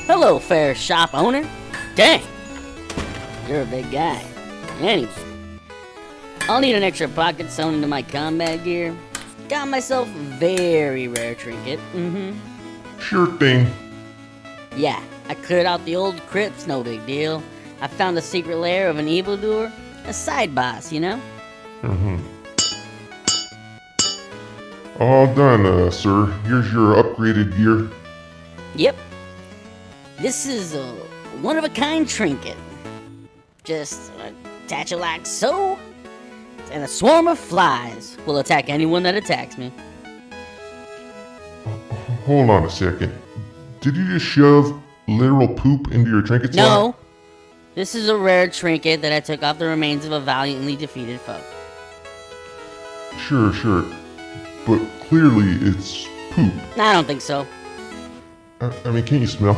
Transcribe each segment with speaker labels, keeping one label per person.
Speaker 1: Hello, fair shop owner. Dang, you're a big guy. Anyway, I'll need an extra pocket sewn into my combat gear. Got myself a very rare trinket.
Speaker 2: Sure thing.
Speaker 1: Yeah, I cleared out the old crypts, no big deal. I found the secret lair of an evildoer, a side boss, you know?
Speaker 2: All done, sir. Here's your upgraded gear.
Speaker 1: Yep. This is a one-of-a-kind trinket. Just attach it like so, and a swarm of flies will attack anyone that attacks me.
Speaker 2: Hold on a second. Did you just shove literal poop into your trinket slot?
Speaker 1: No, this is a rare trinket that I took off the remains of a valiantly defeated foe.
Speaker 2: Sure. But clearly it's poop.
Speaker 1: I don't think so.
Speaker 2: I mean, can you smell?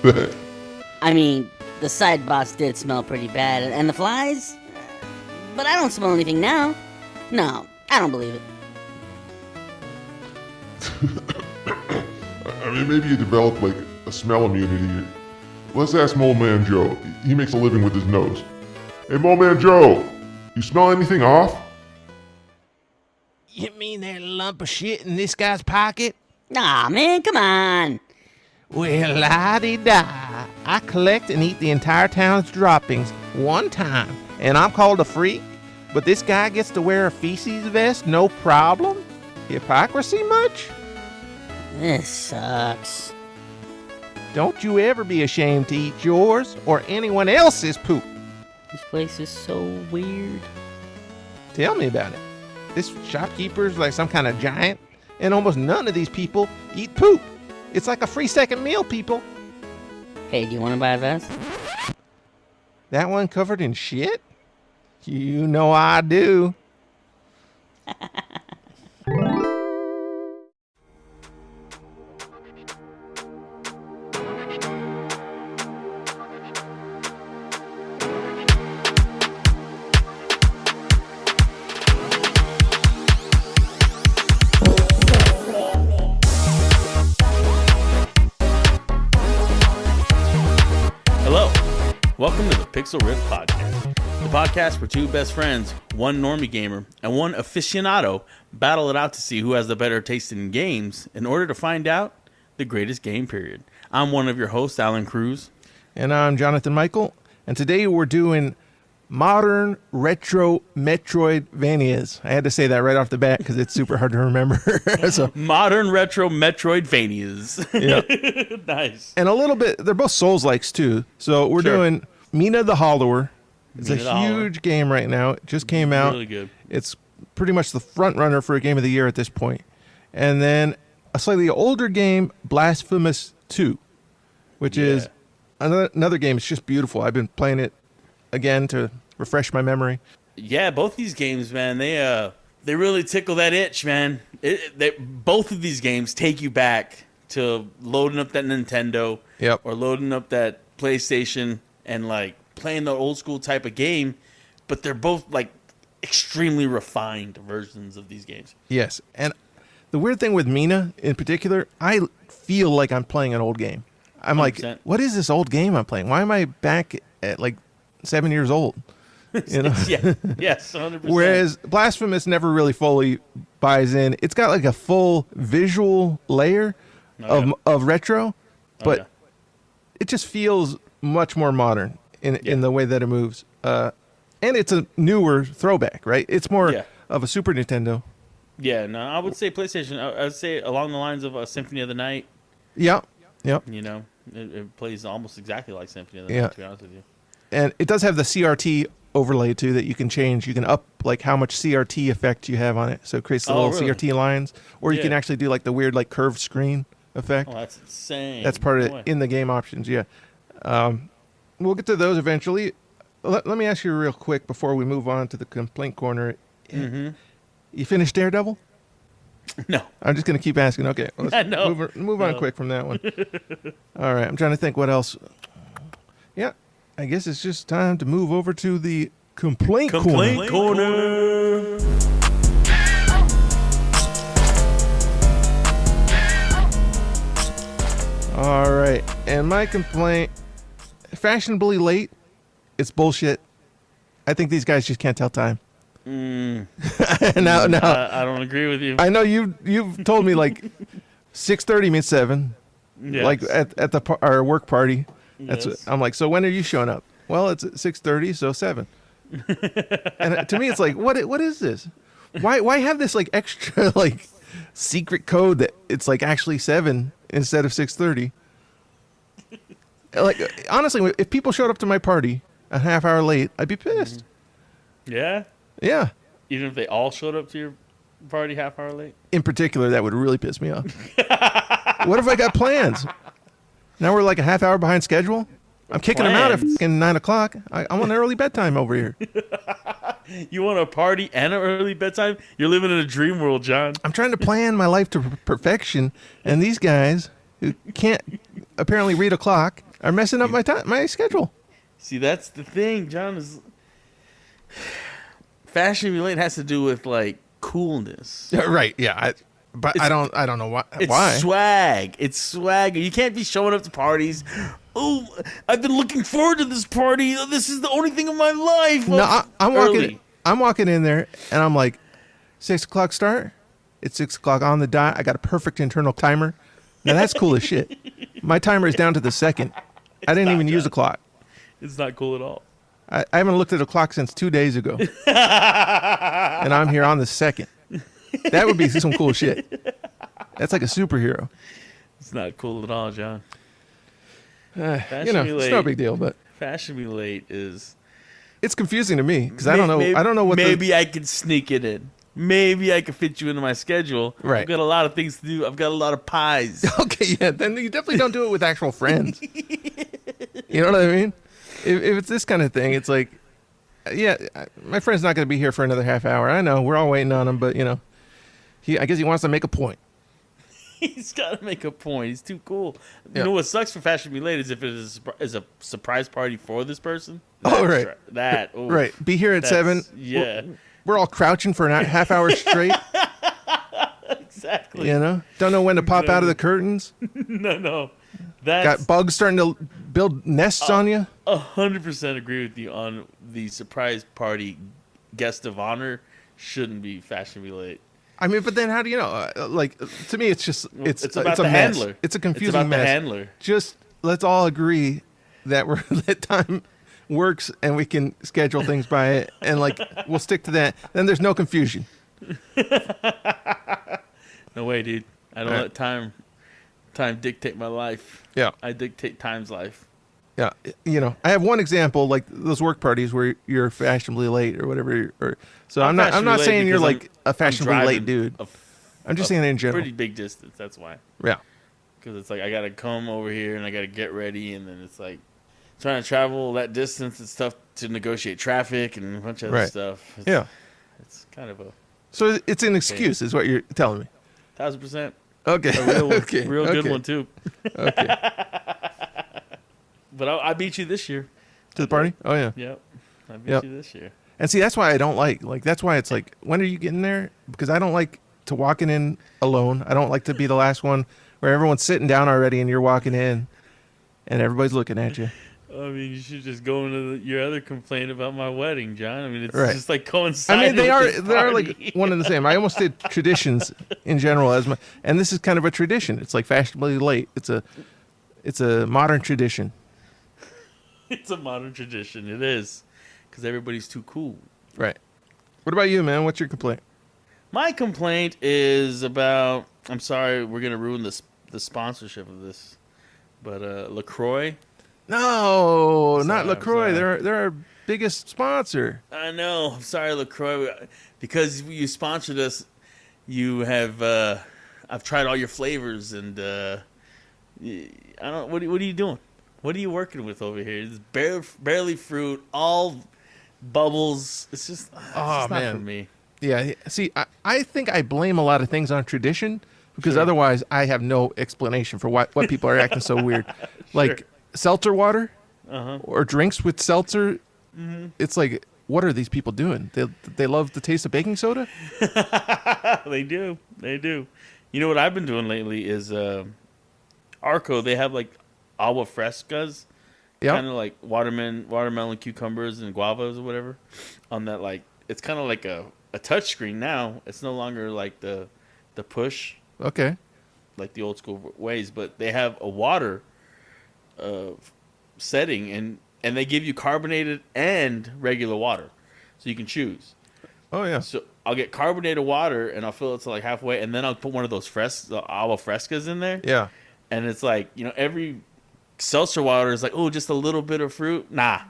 Speaker 1: I mean, the side boss did smell pretty bad, and the flies? But I don't smell anything now. No, I don't believe it.
Speaker 2: I mean, maybe you developed like a smell immunity. Let's ask Mole Man Joe. He makes a living with his nose. Hey, Mole Man Joe, you smell anything off?
Speaker 3: You mean that lump of shit in this guy's pocket?
Speaker 1: Aw, man, come on.
Speaker 3: Well, la-di-da. I collect and eat the entire town's droppings one time, and I'm called a freak, but this guy gets to wear a feces vest, no problem? Hypocrisy much?
Speaker 1: This sucks.
Speaker 3: Don't you ever be ashamed to eat yours or anyone else's poop.
Speaker 1: This place is so weird.
Speaker 3: Tell me about it. This shopkeeper's like some kind of giant, and almost none of these people eat poop. It's like a free second meal, people.
Speaker 1: Hey, do you want to buy a vest?
Speaker 3: That one covered in shit? You know I do.
Speaker 4: Welcome to the Pixel Rift Podcast, the podcast where two best friends, one normie gamer, and one aficionado battle it out to see who has the better taste in games in order to find out the greatest game period. I'm one of your hosts, Alan Cruz.
Speaker 3: And I'm Jonathan Michael, and today we're doing modern retro-metroidvanias. I had to say that right off the bat because it's super hard to remember. So,
Speaker 4: modern retro-metroidvanias.
Speaker 3: Yeah.
Speaker 4: Nice.
Speaker 3: And a little bit, they're both Souls-likes too. So we're doing Mina the Hollower. It's a huge game right now. It just came out.
Speaker 4: Really good.
Speaker 3: It's pretty much the front runner for a game of the year at this point. And then a slightly older game, Blasphemous 2, which is another game. It's just beautiful. I've been playing it again to refresh my memory.
Speaker 4: Yeah, both these games, man, they really tickle that itch, man. Both of these games take you back to loading up that Nintendo or loading up that PlayStation and like playing the old school type of game, but they're both like extremely refined versions of these games.
Speaker 3: Yes, and the weird thing with Mina in particular, I feel like I'm playing an old game. I'm 100%. Like, what is this old game I'm playing? Why am I back at like 7 years old? You know?
Speaker 4: Yes, 100%.
Speaker 3: Whereas Blasphemous never really fully buys in. It's got like a full visual layer of retro, but it just feels much more modern in the way that it moves. And it's a newer throwback, right? It's more of a Super Nintendo.
Speaker 4: Yeah, no, I would say PlayStation. I would say along the lines of Symphony of the Night.
Speaker 3: Yep.
Speaker 4: You know, it plays almost exactly like Symphony of the Night, to be honest with you.
Speaker 3: And it does have the CRT overlay, too, that you can change. You can up, like, how much CRT effect you have on it. So it creates the little CRT lines. Or you can actually do, like, the weird, like, curved screen effect.
Speaker 4: Oh, that's insane.
Speaker 3: That's part of it in the game options, We'll get to those eventually. Let me ask you real quick before we move on to the complaint corner. Mm-hmm. You finished Daredevil?
Speaker 4: No.
Speaker 3: I'm just going to keep asking. Okay, let's move on quick from that one. All right, I'm trying to think what else. Yeah, I guess it's just time to move over to the complaint corner. All right. And my complaint, fashionably late, it's bullshit. I think these guys just can't tell time.
Speaker 4: No,
Speaker 3: I
Speaker 4: don't agree with you.
Speaker 3: I know you've told me like 6:30 means 7.
Speaker 4: Yes.
Speaker 3: Like at our work party.
Speaker 4: Yes.
Speaker 3: I'm like, so when are you showing up? Well, it's at 6:30, so 7. And to me, it's like, what is this? Why have this like extra like secret code that it's like actually 7 instead of 6:30? Like honestly, if people showed up to my party a half hour late, I'd be pissed.
Speaker 4: Yeah.
Speaker 3: Yeah.
Speaker 4: Even if they all showed up to your party half hour late.
Speaker 3: In particular, that would really piss me off. What if I got plans? Now we're like a half hour behind schedule. I'm kicking them out at 9 o'clock. I want an early bedtime over here.
Speaker 4: You want a party and an early bedtime? You're living in a dream world, John.
Speaker 3: I'm trying to plan my life to perfection, and these guys who can't apparently read a clock are messing up my schedule.
Speaker 4: See, that's the thing, John. Is fashion relate has to do with like coolness.
Speaker 3: Right? Yeah. I don't know why.
Speaker 4: It's swag. It's swag. You can't be showing up to parties. Oh, I've been looking forward to this party. This is the only thing in my life.
Speaker 3: No, I'm walking in there, and I'm like, 6 o'clock start. It's 6 o'clock on the dot. I got a perfect internal timer. Now that's cool as shit. My timer is down to the second. I didn't even use a clock.
Speaker 4: It's not cool at all.
Speaker 3: I haven't looked at a clock since 2 days ago, and I'm here on the second. That would be some cool shit. That's like a superhero.
Speaker 4: It's not cool at all, John.
Speaker 3: It's no big deal, but
Speaker 4: fashion be late is.
Speaker 3: It's confusing to me because I don't know what.
Speaker 4: Maybe I could sneak it in. Maybe I could fit you into my schedule.
Speaker 3: Right.
Speaker 4: I've got a lot of things to do. I've got a lot of pies.
Speaker 3: Okay, yeah. Then you definitely don't do it with actual friends. You know what I mean? If it's this kind of thing, it's like, yeah, my friend's not going to be here for another half hour. I know we're all waiting on him, but I guess he wants to make a point.
Speaker 4: He's got to make a point. He's too cool.
Speaker 3: Yeah.
Speaker 4: You know what sucks for fashion related is if it is a surprise party for this person.
Speaker 3: Right.
Speaker 4: Right.
Speaker 3: Be here at 7.
Speaker 4: Yeah.
Speaker 3: We're all crouching for a half hour straight.
Speaker 4: Exactly.
Speaker 3: Don't know when to pop out of the curtains.
Speaker 4: No.
Speaker 3: Got bugs starting to build nests on you.
Speaker 4: 100% agree with you on the surprise party guest of honor shouldn't be fashion related.
Speaker 3: I mean, but then how do you know? To me, it's just it's
Speaker 4: about
Speaker 3: a
Speaker 4: the
Speaker 3: mess.
Speaker 4: handler.
Speaker 3: It's a confusing
Speaker 4: it's about
Speaker 3: mess.
Speaker 4: The handler.
Speaker 3: Just let's all agree that time works and we can schedule things by it, and we'll stick to that. Then there's no confusion.
Speaker 4: No way, dude. I don't let time dictate my life.
Speaker 3: Yeah,
Speaker 4: I dictate time's life.
Speaker 3: Yeah, I have one example, like those work parties where you're fashionably late or whatever. I'm not saying you're like a fashionably late dude. I'm just saying in general.
Speaker 4: Pretty big distance. That's why.
Speaker 3: Yeah.
Speaker 4: Because it's like I gotta come over here and I gotta get ready, and then it's like trying to travel that distance. It's tough to negotiate traffic and a bunch of other stuff. It's kind of a.
Speaker 3: So it's an excuse, is what you're telling me.
Speaker 4: 1,000%.
Speaker 3: Okay.
Speaker 4: A real good one too.
Speaker 3: Okay.
Speaker 4: But I beat you this year.
Speaker 3: To the party? Oh, yeah.
Speaker 4: Yep. I beat you this year.
Speaker 3: And see, that's why I don't like that's why it's like, when are you getting there? Because I don't like to walking in alone. I don't like to be the last one where everyone's sitting down already and you're walking in and everybody's looking at you.
Speaker 4: I mean, you should just go into your other complaint about my wedding, John. I mean, it's
Speaker 3: right.
Speaker 4: just like coinciding.
Speaker 3: I mean, they are like one and the same. I almost did traditions in general and this is kind of a tradition. It's like fashionably late. It's a modern tradition.
Speaker 4: It's a modern tradition. It is. Because everybody's too cool.
Speaker 3: Right. What about you, man? What's your complaint?
Speaker 4: My complaint is about... I'm sorry, we're going to ruin the sponsorship of this. But LaCroix...
Speaker 3: No, not LaCroix. They're our biggest sponsor.
Speaker 4: I know. I'm sorry, LaCroix. Because you sponsored us, you have... I've tried all your flavors, and... I don't... What are you doing? What are you working with over here? It's barely fruit, all bubbles. It's just, not for me.
Speaker 3: Yeah, see, I think I blame a lot of things on tradition because otherwise I have no explanation for what people are acting so weird. Like seltzer water or drinks with seltzer. Mm-hmm. It's like, what are these people doing? They love the taste of baking soda?
Speaker 4: They do. You know what I've been doing lately is... Arco, they have like agua frescas,
Speaker 3: Yep.
Speaker 4: kind of like watermelon, cucumbers, and guavas or whatever. On that, like it's kind of like a touch screen now. It's no longer like the push,
Speaker 3: Okay.
Speaker 4: like the old school ways, but they have a water setting, and they give you carbonated and regular water, so you can choose.
Speaker 3: Oh yeah.
Speaker 4: So I'll get carbonated water and I'll fill it to like halfway, and then I'll put one of those agua frescas in there.
Speaker 3: Yeah.
Speaker 4: And it's like, every seltzer water is like, oh, just a little bit of fruit. Nah.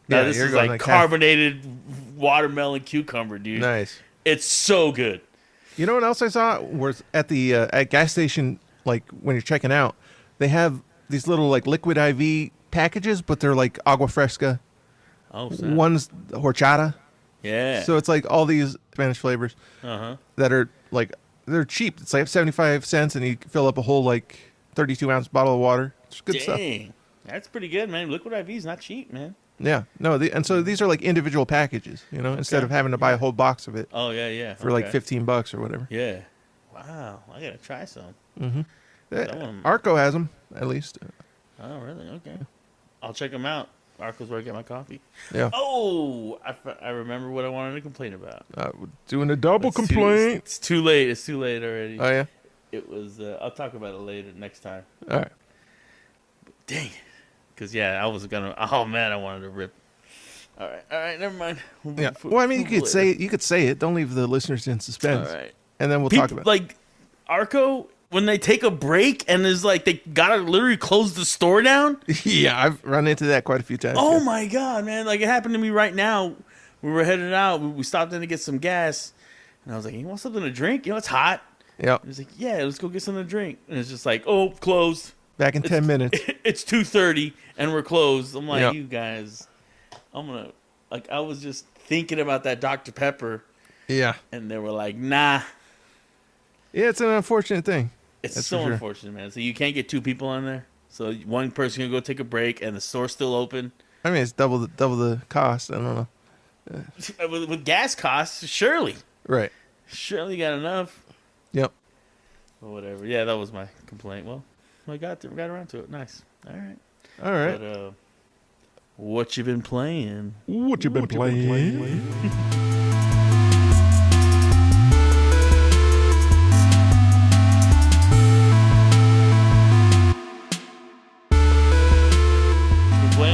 Speaker 3: Yeah,
Speaker 4: This
Speaker 3: you're
Speaker 4: is
Speaker 3: going
Speaker 4: like
Speaker 3: like half-
Speaker 4: carbonated watermelon cucumber, dude.
Speaker 3: Nice.
Speaker 4: It's so good.
Speaker 3: You know what else I saw was at the at gas station, like when you're checking out, they have these little like liquid IV packages, but they're like agua fresca.
Speaker 4: Oh, snap.
Speaker 3: One's horchata.
Speaker 4: Yeah.
Speaker 3: So it's like all these Spanish flavors that are like, they're cheap. It's like 75 cents and you fill up a whole like 32-ounce bottle of water. It's good stuff.
Speaker 4: Dang. That's pretty good, man. Liquid IV is not cheap, man.
Speaker 3: Yeah. No, and so these are like individual packages, instead of having to buy a whole box of it
Speaker 4: Oh, yeah.
Speaker 3: for like $15 or whatever.
Speaker 4: Yeah. Wow. I got to try some.
Speaker 3: Arco has them, at least.
Speaker 4: Oh, really? Okay. I'll check them out. Arco's where I get my coffee.
Speaker 3: Yeah.
Speaker 4: Oh, I remember what I wanted to complain about.
Speaker 3: Doing a double complaint.
Speaker 4: It's too late. It's too late already.
Speaker 3: Oh, yeah?
Speaker 4: It was. I'll talk about it later next time.
Speaker 3: All right.
Speaker 4: Dang it. Because, I was going to. Oh, man, I wanted to rip. All right. Never mind.
Speaker 3: Yeah. Well, I mean, you could say it. Don't leave the listeners in suspense.
Speaker 4: All right.
Speaker 3: And then we'll talk about it.
Speaker 4: Like, Arco, when they take a break and there's like, they got to literally close the store down.
Speaker 3: Yeah, I've run into that quite a few times.
Speaker 4: Oh, my God, man. Like, it happened to me right now. We were headed out. We stopped in to get some gas. And I was like, you want something to drink? It's hot.
Speaker 3: Yeah.
Speaker 4: He was like, yeah, let's go get something to drink. And it's just like, oh, closed.
Speaker 3: Back in 10 minutes.
Speaker 4: It's 2:30 and we're closed. I'm like,
Speaker 3: Yep.
Speaker 4: you guys, I was just thinking about that Dr. Pepper.
Speaker 3: Yeah.
Speaker 4: And they were like, nah.
Speaker 3: Yeah, it's an unfortunate thing.
Speaker 4: It's
Speaker 3: That's
Speaker 4: so
Speaker 3: for sure.
Speaker 4: unfortunate, man. So you can't get two people on there. So one person can go take a break and the store's still open.
Speaker 3: I mean, it's double the cost. I don't know.
Speaker 4: With gas costs, surely.
Speaker 3: Right.
Speaker 4: Surely got enough.
Speaker 3: Yep.
Speaker 4: Or whatever. Yeah, that was my complaint. Well, I got around to it. Nice. All right.
Speaker 3: All right.
Speaker 4: But, what you been playing?
Speaker 3: What you been playing?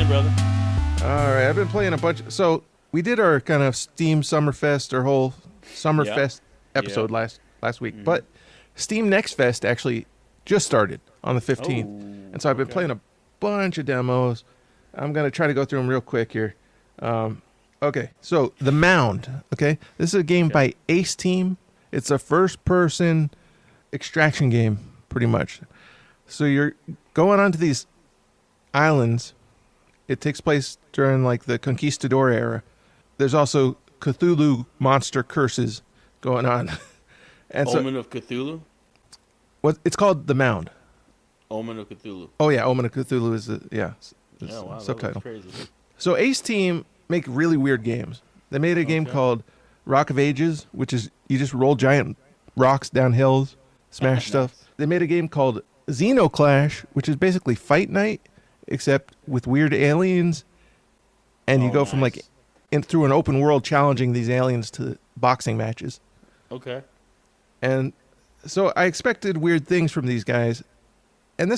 Speaker 4: Brother.
Speaker 3: All right, I've been playing a bunch. So we did our kind of Steam Summerfest, our whole Summerfest episode last week. But Steam Next Fest actually just started on the 15th. And so I've been playing a bunch of demos. I'm going to try to go through them real quick here. Okay, so The Mound. Okay, this is a game by Ace Team. It's a first-person extraction game, pretty much. So you're going onto these islands. It takes place during like the Conquistador era. There's also Cthulhu monster curses going on. And
Speaker 4: Omen of Cthulhu?
Speaker 3: It's called The Mound.
Speaker 4: Omen of Cthulhu.
Speaker 3: Oh yeah, Omen of Cthulhu is the
Speaker 4: Wow,
Speaker 3: subtitle.
Speaker 4: That was crazy.
Speaker 3: So Ace Team make really weird games. They made a game called Rock of Ages, which is you just roll giant rocks down hills, smash stuff. They made a game called Xenoclash, which is basically Fight Night, except with weird aliens, and you go from like through an open world challenging these aliens to boxing matches.
Speaker 4: Okay.
Speaker 3: And so I expected weird things from these guys, and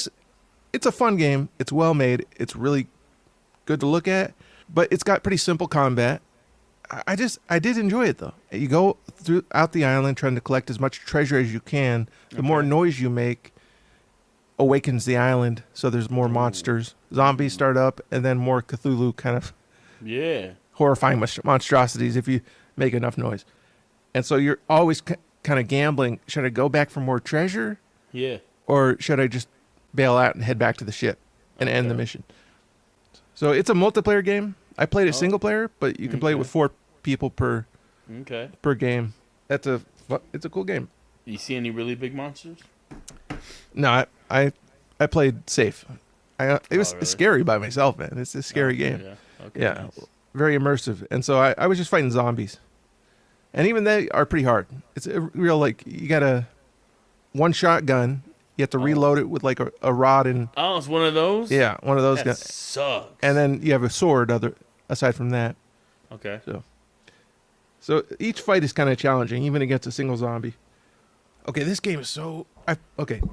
Speaker 3: it's a fun game. It's well made. It's really good to look at, but it's got pretty simple combat. I did enjoy it though. You go throughout the island trying to collect as much treasure as you can. The more noise you make awakens the island, so there's more monsters. Zombies start up, and then more Cthulhu kind of horrifying monstrosities if you make enough noise. And so you're always kind of gambling. Should I go back for more treasure?
Speaker 4: Yeah.
Speaker 3: Or should I just bail out and head back to the ship and end the mission? So it's a multiplayer game. I played it single player, but you can play it with 4 people per game. It's a cool game.
Speaker 4: You see any really big monsters?
Speaker 3: No, I played safe. It was
Speaker 4: really?
Speaker 3: scary by myself, man. It's a scary game.
Speaker 4: Yeah. Okay,
Speaker 3: Yeah,
Speaker 4: nice.
Speaker 3: very immersive. And so I was just fighting zombies, and even they are pretty hard. It's a real you got a one-shot gun, You have to reload it with like a rod and.
Speaker 4: Oh, it's one of those.
Speaker 3: Yeah, one of those.
Speaker 4: That sucks.
Speaker 3: And then you have a sword. Aside from that.
Speaker 4: Okay.
Speaker 3: So each fight is kind of challenging, even against a single zombie. Okay, this game is so.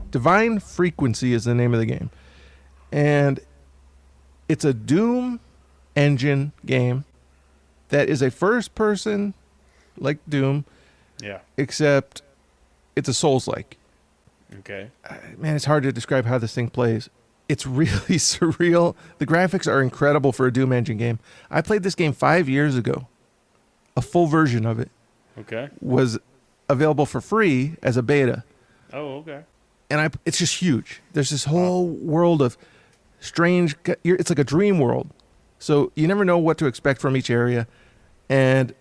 Speaker 3: Divine Frequency is the name of the game, and it's a Doom engine game that is a first-person, like Doom.
Speaker 4: Yeah.
Speaker 3: Except it's a Souls-like.
Speaker 4: Okay.
Speaker 3: Man, it's hard to describe how this thing plays. It's really surreal. The graphics are incredible for a Doom engine game. I played this game 5 years ago. A full version of it was available for free as a beta.
Speaker 4: Oh, okay.
Speaker 3: And it's just huge. There's this whole world of strange. It's like a dream world. So you never know what to expect from each area. And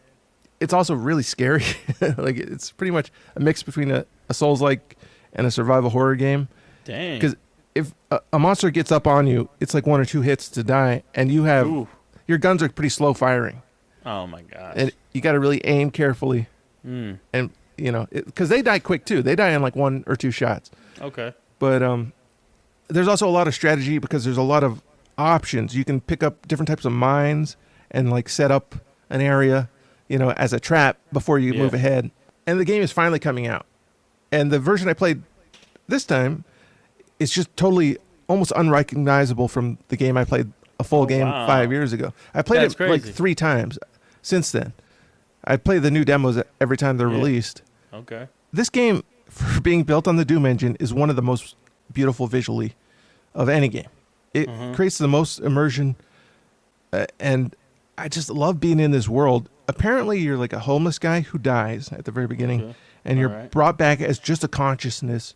Speaker 3: it's also really scary. Like it's pretty much a mix between a Souls-like and a survival horror game.
Speaker 4: Dang.
Speaker 3: Because if a monster gets up on you, it's like 1 or 2 hits to die, and you have your guns are pretty slow firing.
Speaker 4: Oh my gosh.
Speaker 3: And you got to really aim carefully. And because they die quick too. They die in like 1 or 2 shots.
Speaker 4: Okay.
Speaker 3: But there's also a lot of strategy because there's a lot of options. You can pick up different types of mines and like set up an area, as a trap before you move ahead. And the game is finally coming out. And the version I played this time is just totally almost unrecognizable from the game I played a full game 5 years ago. I played it like 3 times since then. I play the new demos every time they're released.
Speaker 4: Okay.
Speaker 3: This game, for being built on the Doom engine, is one of the most beautiful visually of any game. It creates the most immersion, and I just love being in this world. Apparently, you're like a homeless guy who dies at the very beginning, and you're brought back as just a consciousness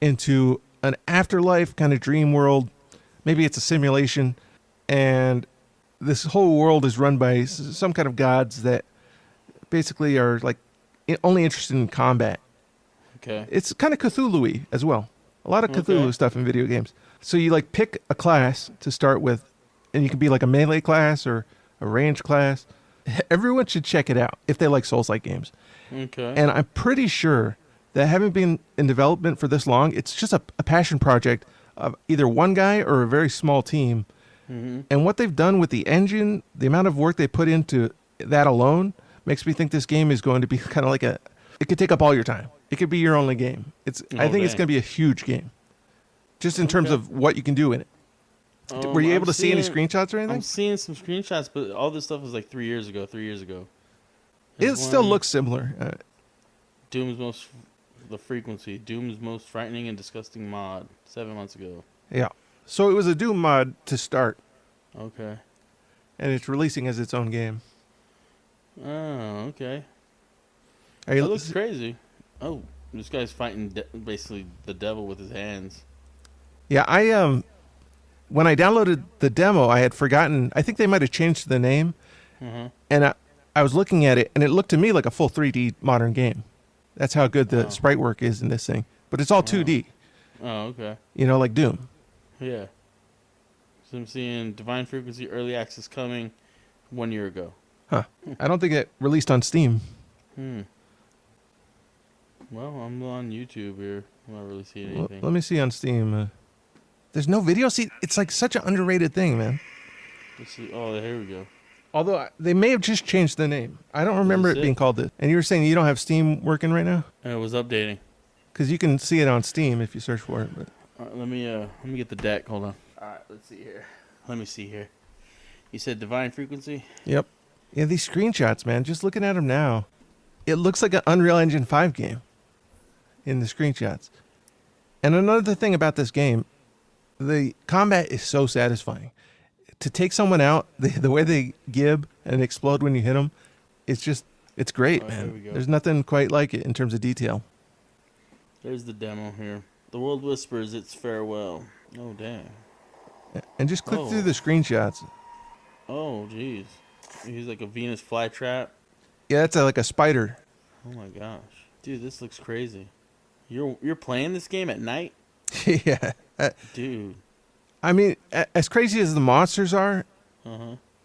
Speaker 3: into an afterlife kind of dream world. Maybe it's a simulation, and this whole world is run by some kind of gods that basically are like only interested in combat.
Speaker 4: Okay.
Speaker 3: It's kind of Cthulhu-y as well. A lot of Cthulhu stuff in video games. So you like pick a class to start with, and you can be like a melee class or a range class. Everyone should check it out if they like Souls-like games.
Speaker 4: Okay.
Speaker 3: And I'm pretty sure that having been in development for this long, it's just a passion project of either one guy or a very small team. And what they've done with the engine, the amount of work they put into that alone, makes me think this game is going to be kind of like it could take up all your time. It could be your only game. I think it's going to be a huge game, just in terms of what you can do in it. Were you able to see any screenshots or anything?
Speaker 4: I'm seeing some screenshots, but all this stuff was like 3 years ago.
Speaker 3: It still looks similar.
Speaker 4: The frequency. Doom's most frightening and disgusting mod. 7 months ago.
Speaker 3: Yeah. So it was a Doom mod to start.
Speaker 4: Okay.
Speaker 3: And it's releasing as its own game.
Speaker 4: Oh, okay. That looks crazy. Oh, this guy's fighting basically the devil with his hands.
Speaker 3: Yeah, when I downloaded the demo, I had forgotten. I think they might have changed the name. And I was looking at it, and it looked to me like a full 3D modern game. That's how good the sprite work is in this thing. But it's all 2D.
Speaker 4: Oh, okay.
Speaker 3: Like Doom.
Speaker 4: Yeah. So I'm seeing Divine Frequency Early Access coming 1 year ago.
Speaker 3: Huh. I don't think it released on Steam.
Speaker 4: Well, I'm on YouTube here. I'm not really seeing anything.
Speaker 3: Let me see on Steam. There's no video. See, it's like such an underrated thing, man.
Speaker 4: Let's see. Oh, here we go.
Speaker 3: Although they may have just changed the name. I don't remember it being called this. And you were saying you don't have Steam working right now?
Speaker 4: It was updating.
Speaker 3: Because you can see it on Steam if you search for it. But.
Speaker 4: All right, let me get the deck. Hold on. All right, let's see here. Let me see here. You said Divine Frequency?
Speaker 3: Yep. Yeah, these screenshots, man. Just looking at them now, it looks like an Unreal Engine 5 game in the screenshots. And another thing about this game, the combat is so satisfying. To take someone out, the way they gib and explode when you hit them, it's great, man. There's nothing quite like it in terms of detail.
Speaker 4: There's the demo here. The world whispers its farewell. Oh, damn.
Speaker 3: And just click through the screenshots.
Speaker 4: Oh, jeez. He's like a Venus flytrap.
Speaker 3: Yeah, that's like a spider.
Speaker 4: Oh my gosh, dude, this looks crazy. You're playing this game at night?
Speaker 3: Yeah,
Speaker 4: dude.
Speaker 3: I mean, as crazy as the monsters are,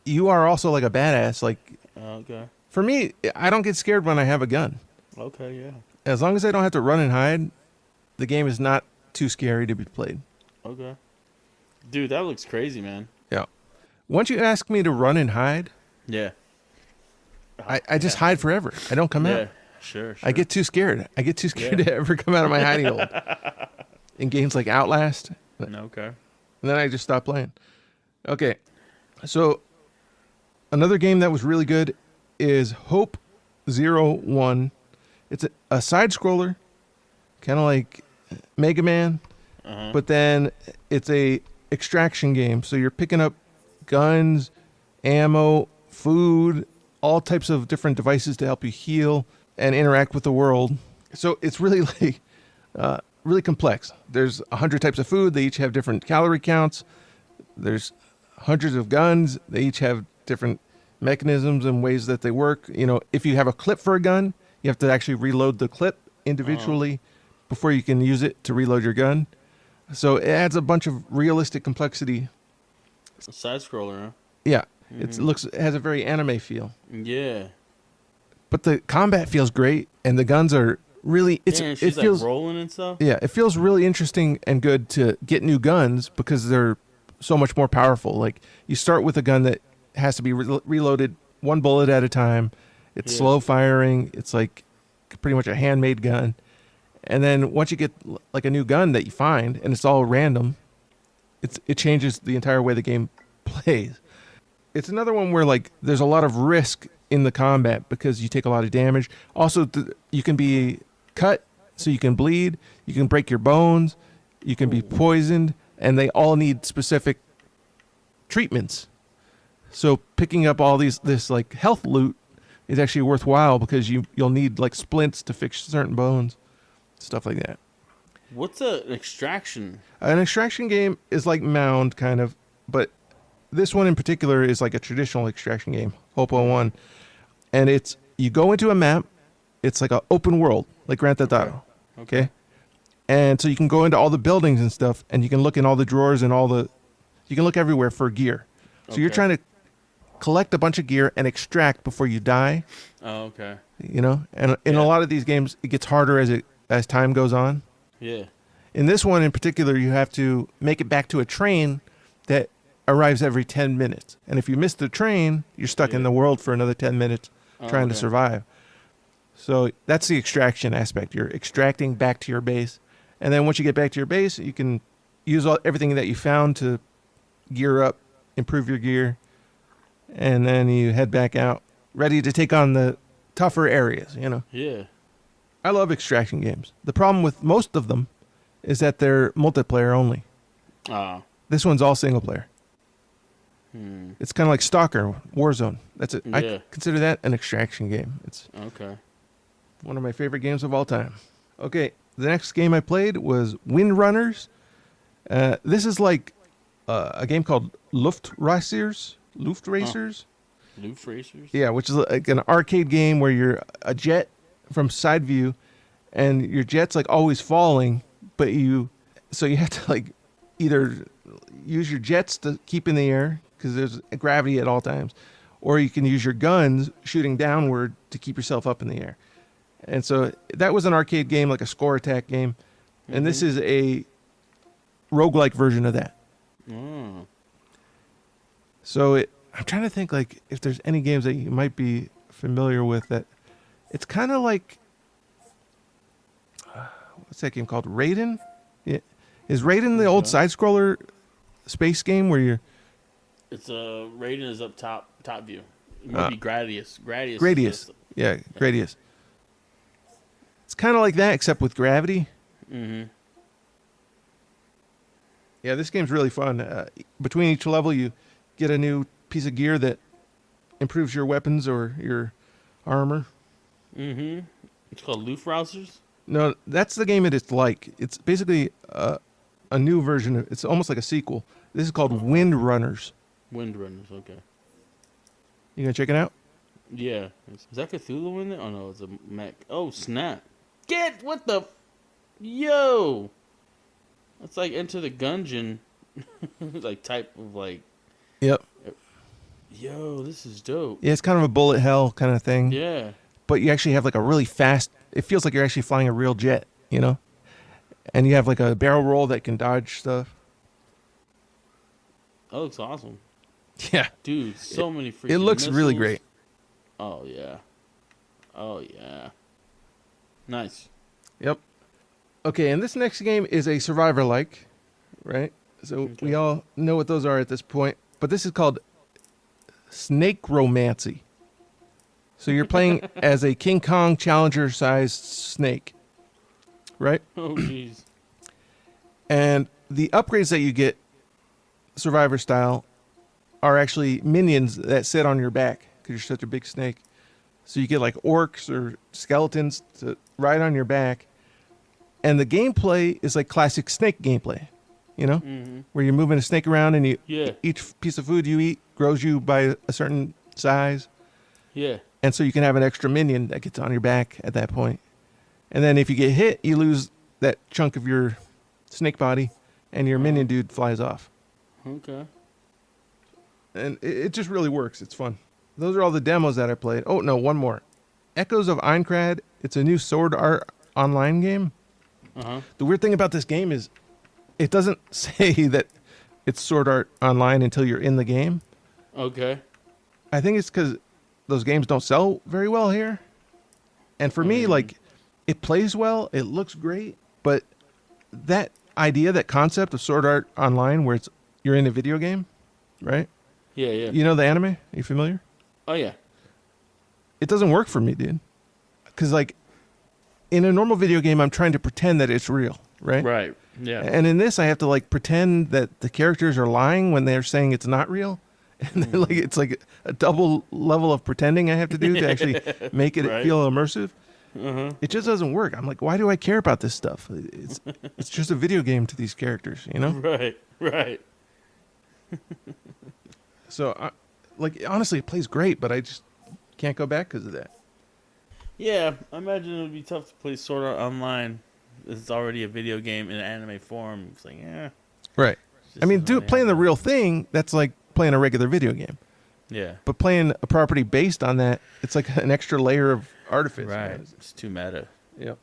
Speaker 3: you are also like a badass. Like,
Speaker 4: okay.
Speaker 3: For me, I don't get scared when I have a gun.
Speaker 4: Okay, yeah.
Speaker 3: As long as I don't have to run and hide, the game is not too scary to be played.
Speaker 4: Okay. Dude, that looks crazy, man.
Speaker 3: Yeah. Once you ask me to run and hide,
Speaker 4: Yeah.
Speaker 3: I just hide forever. I don't come out.
Speaker 4: Sure.
Speaker 3: I get too scared. To ever come out of my hiding hole. In games like Outlast.
Speaker 4: Okay.
Speaker 3: And then I just stop playing. Okay. So another game that was really good is Hope 01. It's a side scroller, kind of like Mega Man, but then it's a extraction game. So you're picking up guns, ammo, food, all types of different devices to help you heal and interact with the world. So it's really like really complex. There's 100 types of food. They each have different calorie counts. There's hundreds of guns. They each have different mechanisms and ways that they work. You know, if you have a clip for a gun, you have to actually reload the clip individually before you can use it to reload your gun. So it adds a bunch of realistic complexity.
Speaker 4: A side scroller, huh?
Speaker 3: Yeah. It has a very anime feel.
Speaker 4: Yeah.
Speaker 3: But the combat feels great, and the guns are really
Speaker 4: She's
Speaker 3: it feels
Speaker 4: like rolling and stuff.
Speaker 3: Yeah, it feels really interesting and good to get new guns because they're so much more powerful. Like you start with a gun that has to be reloaded one bullet at a time. It's slow firing. It's like pretty much a handmade gun. And then once you get like a new gun that you find and it's all random, it changes the entire way the game plays. It's another one where like there's a lot of risk in the combat because you take a lot of damage. Also, you can be cut, so you can bleed. You can break your bones. You can be poisoned, and they all need specific treatments. So picking up all this like health loot is actually worthwhile because you'll need like splints to fix certain bones, stuff like that.
Speaker 4: What's an extraction?
Speaker 3: An extraction game is like Mound kind of, but this one in particular is like a traditional extraction game, Hope 01. And it's you go into a map. It's like an open world, like Grand Theft Auto. Okay. And so you can go into all the buildings and stuff, and you can look in all the drawers and you can look everywhere for gear. So you're trying to collect a bunch of gear and extract before you die.
Speaker 4: Oh, okay.
Speaker 3: You know, and in a lot of these games, it gets harder as time goes on.
Speaker 4: Yeah.
Speaker 3: In this one in particular, you have to make it back to a train that arrives every 10 minutes. And if you miss the train, you're stuck in the world for another 10 minutes trying to survive. So that's the extraction aspect. You're extracting back to your base. And then once you get back to your base, you can use everything that you found to gear up, improve your gear, and then you head back out, ready to take on the tougher areas, you know?
Speaker 4: Yeah.
Speaker 3: I love extraction games. The problem with most of them is that they're multiplayer only. This one's all single player. It's kind of like Stalker, Warzone. That's it. Yeah. I consider that an extraction game. It's one of my favorite games of all time. Okay, the next game I played was Windrunners. This is like a game called Luftracers. Luftracers?
Speaker 4: Luftracers?
Speaker 3: Yeah, which is like an arcade game where you're a jet from side view, and your jet's like always falling, but you have to like either use your jets to keep in the air because there's gravity at all times, or you can use your guns shooting downward to keep yourself up in the air. And so that was an arcade game, like a score attack game, and this is a roguelike version of that. So I'm trying to think like if there's any games that you might be familiar with that. It's kind of like what's that game called? Raiden? Yeah. Is Raiden the old side scroller space game where you're?
Speaker 4: It's Raiden is up top view. It might be Gradius.
Speaker 3: Gradius. Yeah, Gradius. It's kind of like that except with gravity. Yeah, this game's really fun. Between each level, you get a new piece of gear that improves your weapons or your armor.
Speaker 4: It's called Luftrausers?
Speaker 3: No, that's the game it's like. It's basically a new version. It's almost like a sequel. This is called Windrunners.
Speaker 4: Windrunners, okay.
Speaker 3: You gonna check it out?
Speaker 4: Yeah. Is that Cthulhu in there? Oh, no, it's a mech. Oh, snap. What the... Yo! That's like Enter the Gungeon. like type of like...
Speaker 3: Yep.
Speaker 4: Yo, this is dope.
Speaker 3: Yeah, it's kind of a bullet hell kind of thing.
Speaker 4: Yeah.
Speaker 3: But you actually have like a really fast... It feels like you're actually flying a real jet, you know? and you have like a barrel roll that can dodge stuff.
Speaker 4: That looks awesome.
Speaker 3: Yeah,
Speaker 4: dude, so many freaking
Speaker 3: It looks
Speaker 4: missiles.
Speaker 3: really great.
Speaker 4: Oh yeah. Nice.
Speaker 3: Yep. Okay, and this next game is a survivor-like, right? So we all know what those are at this point, but this is called Snake Romancy. So you're playing as a King Kong Challenger-sized snake, right?
Speaker 4: Oh jeez.
Speaker 3: And the upgrades that you get, survivor style, are actually minions that sit on your back because you're such a big snake. So you get like orcs or skeletons to ride on your back. And the gameplay is like classic snake gameplay, you know, where you're moving a snake around and each piece of food you eat grows you by a certain size.
Speaker 4: Yeah.
Speaker 3: And so you can have an extra minion that gets on your back at that point. And then if you get hit, you lose that chunk of your snake body and your minion dude flies off.
Speaker 4: Okay.
Speaker 3: And it just really works. It's fun. Those are all the demos that I played. Oh, no, one more. Echoes of Einkrad. It's a new Sword Art Online game. The weird thing about this game is it doesn't say that it's Sword Art Online until you're in the game.
Speaker 4: Okay.
Speaker 3: I think it's because those games don't sell very well here. And for me, like, it plays well. It looks great. But that idea, that concept of Sword Art Online where you're in a video game, right?
Speaker 4: Yeah, yeah.
Speaker 3: You know the anime? Are you familiar?
Speaker 4: Oh, yeah.
Speaker 3: It doesn't work for me, dude. Because, like, in a normal video game, I'm trying to pretend that it's real, right?
Speaker 4: Right, yeah.
Speaker 3: And in this, I have to, like, pretend that the characters are lying when they're saying it's not real. And then, like, it's like a double level of pretending I have to do to actually make it feel immersive. It just doesn't work. I'm like, why do I care about this stuff? It's just a video game to these characters, you know?
Speaker 4: Right.
Speaker 3: So, like, honestly, it plays great, but I just can't go back because of that.
Speaker 4: Yeah, I imagine it would be tough to play Sword Art Online. It's already a video game in anime form. It's like,
Speaker 3: Right. I mean, playing the real thing, that's like playing a regular video game.
Speaker 4: Yeah.
Speaker 3: But playing a property based on that, it's like an extra layer of artifice.
Speaker 4: Right.
Speaker 3: Man.
Speaker 4: It's too meta.
Speaker 3: Yep.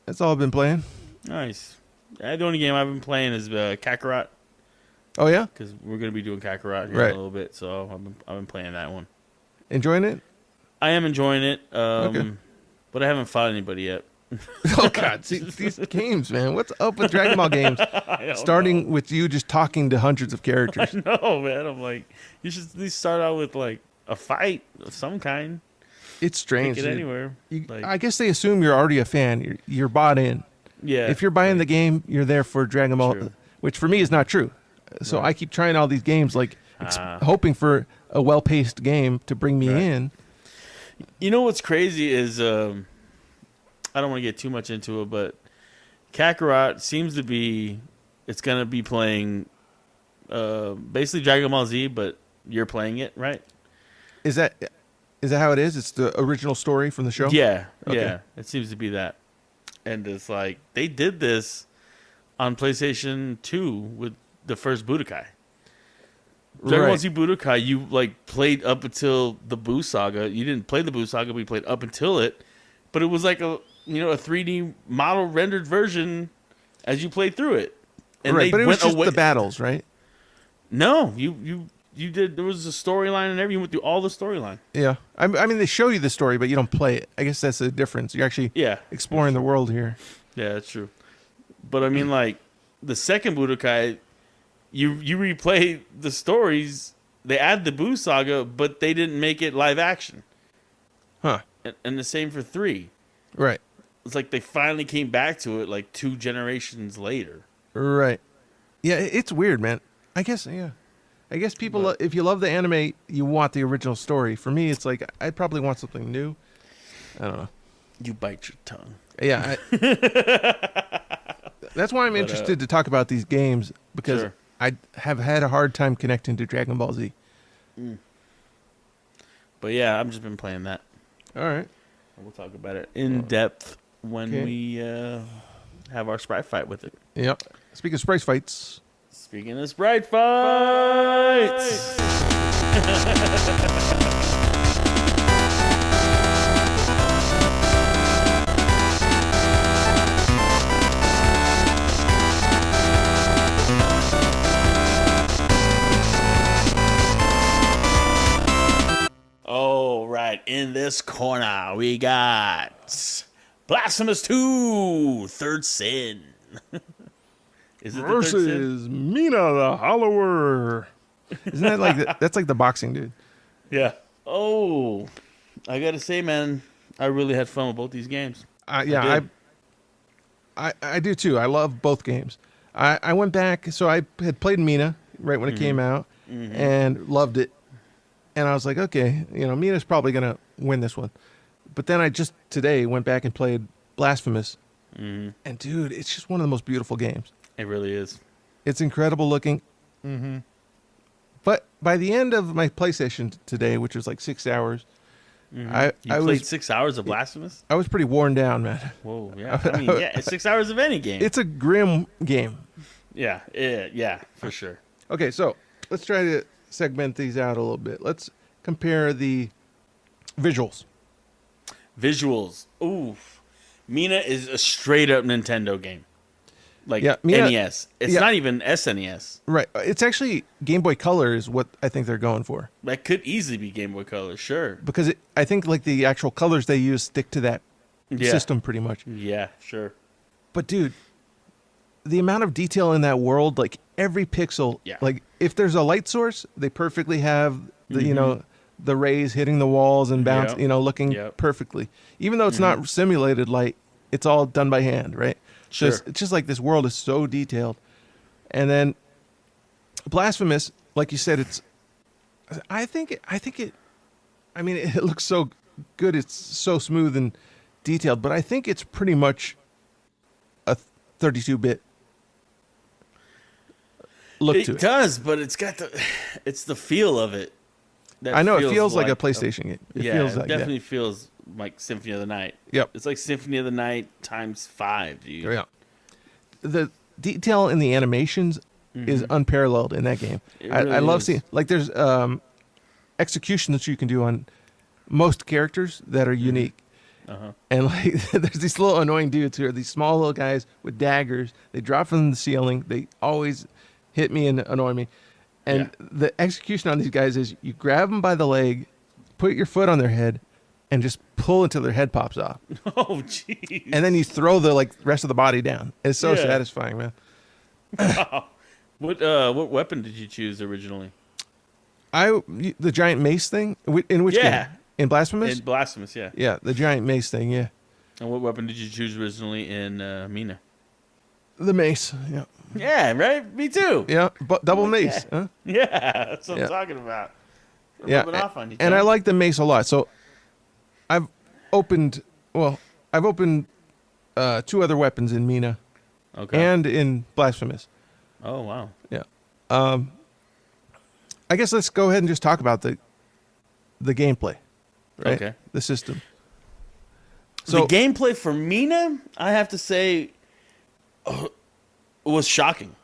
Speaker 3: That's all I've been playing.
Speaker 4: Nice. The only game I've been playing is Kakarot.
Speaker 3: Oh, yeah?
Speaker 4: Because we're going to be doing Kakarot here in a little bit, so I've been playing that one.
Speaker 3: Enjoying it?
Speaker 4: I am enjoying it,
Speaker 3: Okay.
Speaker 4: but I haven't fought anybody yet.
Speaker 3: Oh, God. See, these games, man. What's up with Dragon Ball games? Starting with you just talking to hundreds of characters.
Speaker 4: No, man. I'm like, you should at least start out with, like, a fight of some kind.
Speaker 3: It's strange.
Speaker 4: Take it anywhere.
Speaker 3: I guess they assume you're already a fan. You're bought in.
Speaker 4: Yeah.
Speaker 3: If you're buying the game, you're there for Dragon Ball, which for me is not true. So I keep trying all these games, like hoping for a well-paced game to bring me in.
Speaker 4: You know what's crazy is, I don't want to get too much into it, but Kakarot seems to be, it's going to be playing basically Dragon Ball Z, but you're playing it, right?
Speaker 3: Is that how it is? It's the original story from the show?
Speaker 4: Yeah,
Speaker 3: Okay.
Speaker 4: yeah. It seems to be that. And it's like, they did this on PlayStation 2 with the first Budokai. Dragon Ball Z Budokai, you like played up until the Buu Saga. You didn't play the Buu Saga, but you played up until it. But it was like a 3D model rendered version as you played through it. And
Speaker 3: right,
Speaker 4: they
Speaker 3: but it was
Speaker 4: went
Speaker 3: just
Speaker 4: away.
Speaker 3: the battles, right?
Speaker 4: No, you did. There was a storyline and everything. You went through all the storyline.
Speaker 3: Yeah. I mean, they show you the story, but you don't play it. I guess that's the difference. You're actually exploring the world here.
Speaker 4: Yeah, that's true. But I mean, like, the second Budokai, you replay the stories. They add the Buu Saga, but they didn't make it live action.
Speaker 3: Huh.
Speaker 4: And the same for 3.
Speaker 3: Right.
Speaker 4: It's like they finally came back to it like 2 generations later.
Speaker 3: Right. Yeah, it's weird, man. I guess people, if you love the anime, you want the original story. For me, it's like, I'd probably want something new. I don't know.
Speaker 4: You bite your tongue.
Speaker 3: Yeah. That's why I'm interested to talk about these games, because I have had a hard time connecting to Dragon Ball Z.
Speaker 4: But yeah, I've just been playing that.
Speaker 3: All right.
Speaker 4: We'll talk about it in depth when we have our Sprite fight with it.
Speaker 3: Yep. Speaking of Sprite fights.
Speaker 4: Speaking of Sprite fights. in this corner, we got Blasphemous 2, Third Sin. Is it
Speaker 3: versus Mina the Hollower? Isn't that like that's like the boxing dude?
Speaker 4: Yeah. Oh, I gotta say, man, I really had fun with both these games.
Speaker 3: Yeah, I do too. I love both games. I went back, so I had played Mina right when it came out, and loved it. And I was like, okay, Mina's probably gonna win this one. But then I just today went back and played Blasphemous, and dude, it's just one of the most beautiful games.
Speaker 4: It really is.
Speaker 3: It's incredible looking. But by the end of my PlayStation today, which was like 6 hours, I
Speaker 4: played 6 hours of Blasphemous?
Speaker 3: I was pretty worn down, man.
Speaker 4: Whoa, yeah. I mean, yeah, it's 6 hours of any game.
Speaker 3: It's a grim game.
Speaker 4: Yeah, for sure.
Speaker 3: Okay, so let's try to segment these out a little bit. Let's compare the visuals.
Speaker 4: Oof. Mina is a straight up Nintendo game. Like
Speaker 3: Mina,
Speaker 4: NES. It's not even SNES.
Speaker 3: Right. It's actually Game Boy Color is what I think they're going for.
Speaker 4: That could easily be Game Boy Color, sure.
Speaker 3: Because I think like the actual colors they use stick to that system pretty much.
Speaker 4: Yeah, sure.
Speaker 3: But dude, the amount of detail in that world, like every pixel, like if there's a light source, they perfectly have the the rays hitting the walls and bounce, looking perfectly. Even though it's not simulated light, it's all done by hand, right?
Speaker 4: Sure.
Speaker 3: So it's just like this world is so detailed. And then Blasphemous, like you said, I mean, it looks so good. It's so smooth and detailed, but I think it's pretty much a 32-bit look to it.
Speaker 4: It does, but it's the feel of it.
Speaker 3: I know it feels like a PlayStation game. It feels like
Speaker 4: definitely feels like Symphony of the Night.
Speaker 3: Yep.
Speaker 4: It's like Symphony of the Night times 5, dude.
Speaker 3: Yeah. The detail in the animations is unparalleled in that game. I love seeing, like, there's executions that you can do on most characters that are unique. And like there's these little annoying dudes who are these small little guys with daggers. They drop from the ceiling. They always hit me and annoy me. And the execution on these guys is you grab them by the leg, put your foot on their head, and just pull until their head pops off.
Speaker 4: Oh, jeez.
Speaker 3: And then you throw the rest of the body down. It's so satisfying, man.
Speaker 4: Wow. What weapon did you choose originally?
Speaker 3: The giant mace thing. In which game? In Blasphemous?
Speaker 4: In Blasphemous, yeah.
Speaker 3: Yeah, the giant mace thing, yeah.
Speaker 4: And what weapon did you choose originally in Mina?
Speaker 3: The mace, yeah.
Speaker 4: Yeah, right? Me too.
Speaker 3: Yeah, double mace.
Speaker 4: Yeah,
Speaker 3: huh?
Speaker 4: That's what I'm talking about.
Speaker 3: Rubbing off on you, and I like the mace a lot. So I've opened 2 other weapons in Mina and in Blasphemous.
Speaker 4: Oh, wow.
Speaker 3: Yeah. I guess let's go ahead and just talk about the gameplay. Right?
Speaker 4: Okay.
Speaker 3: The system.
Speaker 4: So the gameplay for Mina, I have to say, was shocking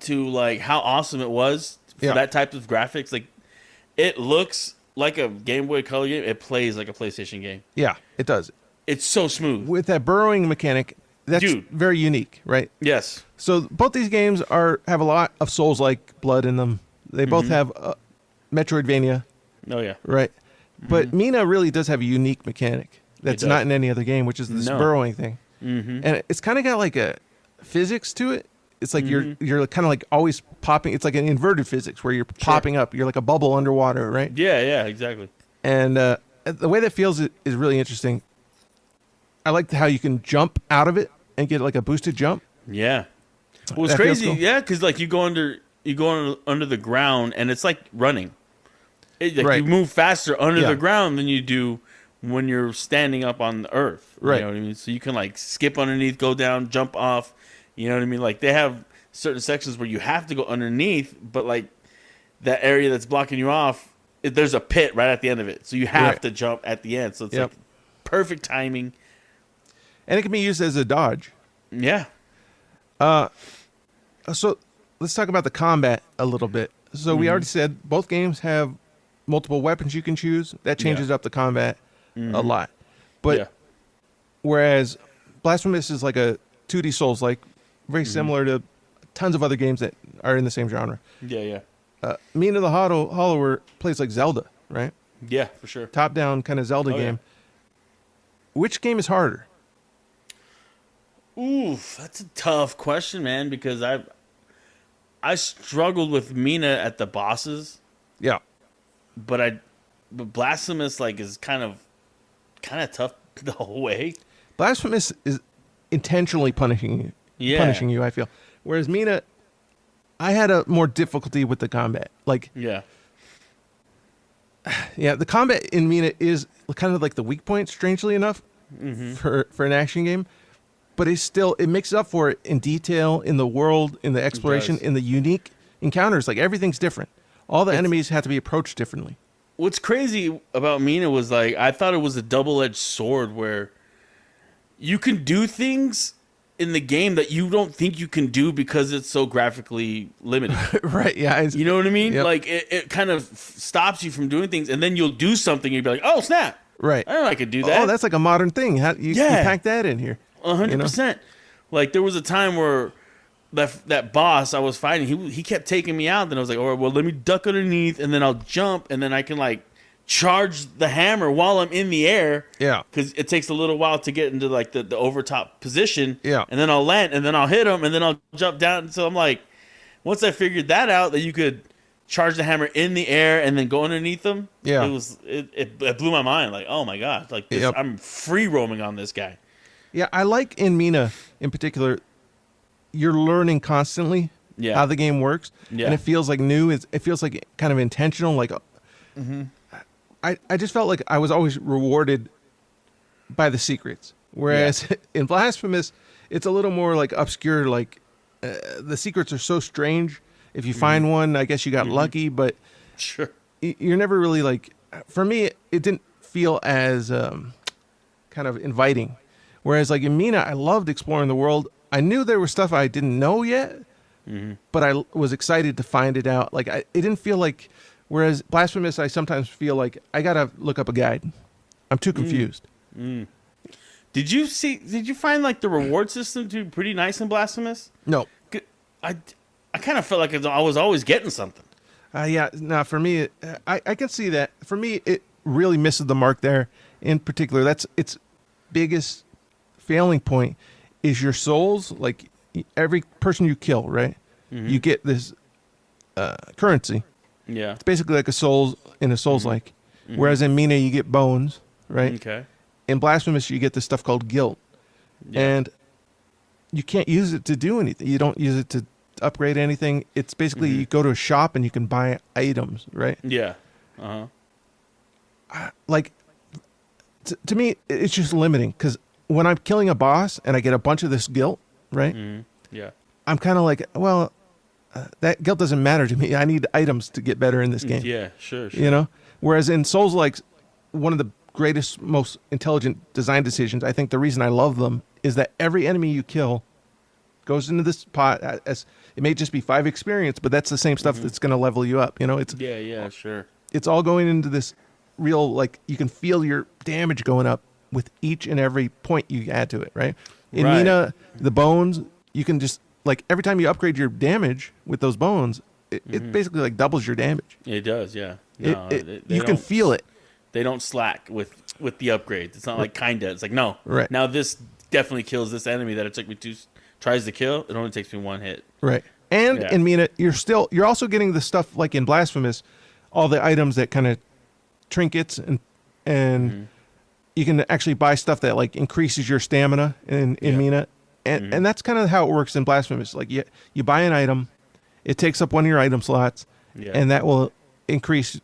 Speaker 4: to like how awesome it was for that type of graphics. Like, it looks like a Game Boy Color game. It plays like a PlayStation game. Yeah,
Speaker 3: it does.
Speaker 4: It's so smooth
Speaker 3: with that burrowing mechanic. That's very unique, right?
Speaker 4: Yes.
Speaker 3: So both these games have a lot of Souls-like blood in them. They both have Metroidvania.
Speaker 4: Oh yeah.
Speaker 3: Right. But Mina really does have a unique mechanic that's not in any other game, which is this burrowing thing. And it's kind of got like a physics to it. It's like you're kind of like always popping. It's like an inverted physics where you're popping up. You're like a bubble underwater, right?
Speaker 4: Yeah, exactly.
Speaker 3: And the way that feels is really interesting. I like how you can jump out of it and get like a boosted jump.
Speaker 4: Yeah. Well, it's crazy. Cool. Yeah, because like you go under the ground and it's like running. You move faster under the ground than you do when you're standing up on the earth.
Speaker 3: Right.
Speaker 4: You know what I mean? So you can like skip underneath, go down, jump off. You know what I mean? Like they have certain sections where you have to go underneath, but like that area that's blocking you off, there's a pit right at the end of it. So you have to jump at the end. So it's like perfect timing.
Speaker 3: And it can be used as a dodge.
Speaker 4: Yeah.
Speaker 3: So let's talk about the combat a little bit. So we already said both games have multiple weapons you can choose. That changes up the combat a lot. But whereas Blasphemous is like a 2D Souls-like, very similar to tons of other games that are in the same genre.
Speaker 4: Yeah.
Speaker 3: Mina the Hollower plays like Zelda, right?
Speaker 4: Yeah, for sure.
Speaker 3: Top-down kind of Zelda game.
Speaker 4: Yeah.
Speaker 3: Which game is harder?
Speaker 4: Oof, that's a tough question, man, because I struggled with Mina at the bosses.
Speaker 3: Yeah.
Speaker 4: But Blasphemous is kind of tough the whole way.
Speaker 3: Blasphemous is intentionally punishing you.
Speaker 4: Yeah.
Speaker 3: Punishing you, I feel. Whereas Mina, I had a more difficulty with the combat.
Speaker 4: Yeah.
Speaker 3: Yeah, the combat in Mina is kind of like the weak point, strangely enough, for an action game. But it makes up for it in detail, in the world, in the exploration, in the unique encounters. Everything's different. All the enemies have to be approached differently.
Speaker 4: What's crazy about Mina was I thought it was a double-edged sword where you can do things in the game that you don't think you can do because it's so graphically limited.
Speaker 3: Right, yeah.
Speaker 4: You know what I mean?
Speaker 3: Yep.
Speaker 4: It kind of stops you from doing things, and then you'll do something, and you'll be like, oh, snap.
Speaker 3: Right.
Speaker 4: I know I could do that.
Speaker 3: Oh, that's like a modern thing. You pack that in here.
Speaker 4: 100%. There was a time where that boss I was fighting, he kept taking me out. Then I was like, all right, well, let me duck underneath, and then I'll jump, and then I can charge the hammer while I'm in the air.
Speaker 3: Yeah.
Speaker 4: Because it takes a little while to get into the overtop position.
Speaker 3: Yeah.
Speaker 4: And then I'll land, and then I'll hit him, and then I'll jump down. So I'm like, once I figured that out, that you could charge the hammer in the air and then go underneath them.
Speaker 3: Yeah.
Speaker 4: It blew my mind. Oh my god, this, I'm free roaming on this guy.
Speaker 3: Yeah, I like in Mina in particular, you're learning constantly how the game works, and it feels new. It feels kind of intentional. I just felt like I was always rewarded by the secrets, whereas in Blasphemous, it's a little more obscure. The secrets are so strange. If you find one, I guess you got lucky, but
Speaker 4: sure,
Speaker 3: you're never really For me, it didn't feel as kind of inviting. Whereas in Mina, I loved exploring the world. I knew there was stuff I didn't know yet, but I was excited to find it out. It didn't feel whereas Blasphemous, I sometimes feel I got to look up a guide. I'm too confused.
Speaker 4: Did you find the reward system to be pretty nice in Blasphemous?
Speaker 3: No.
Speaker 4: I kind of felt I was always getting something.
Speaker 3: Yeah, no, for me, I can see that. For me, it really misses the mark there. In particular, that's its biggest failing point is your souls. Every person you kill, right? You get this currency.
Speaker 4: Yeah.
Speaker 3: It's basically like a souls in a Souls-like. Whereas in Mina, you get bones, right?
Speaker 4: Okay.
Speaker 3: In Blasphemous, you get this stuff called guilt. Yeah. And you can't use it to do anything. You don't use it to upgrade anything. It's basically you go to a shop and you can buy items, right?
Speaker 4: Yeah.
Speaker 3: To me, it's just limiting because when I'm killing a boss and I get a bunch of this guilt, right?
Speaker 4: Yeah.
Speaker 3: I'm kind of that guilt doesn't matter to me. I need items to get better in this game.
Speaker 4: Yeah, sure.
Speaker 3: Whereas in Souls, one of the greatest, most intelligent design decisions, I think the reason I love them is that every enemy you kill goes into this pot as it may just be 5 experience, but that's the same stuff that's going to level you up. It's
Speaker 4: sure.
Speaker 3: It's all going into this real you can feel your damage going up with each and every point you add to it, right? In Mina, the bones, you can just every time you upgrade your damage with those bones, it basically doubles your damage.
Speaker 4: It does, yeah.
Speaker 3: No, you can feel it.
Speaker 4: They don't slack with the upgrades. It's not kinda. It's no.
Speaker 3: Right.
Speaker 4: Now this definitely kills this enemy that it took me 2 tries to kill. It only takes me 1 hit.
Speaker 3: Right. And in Mina, you're also getting the stuff in Blasphemous, all the items that kind of trinkets and you can actually buy stuff that increases your stamina in Mina. And that's kind of how it works in Blasphemous. You buy an item, it takes up one of your item slots, and that will increase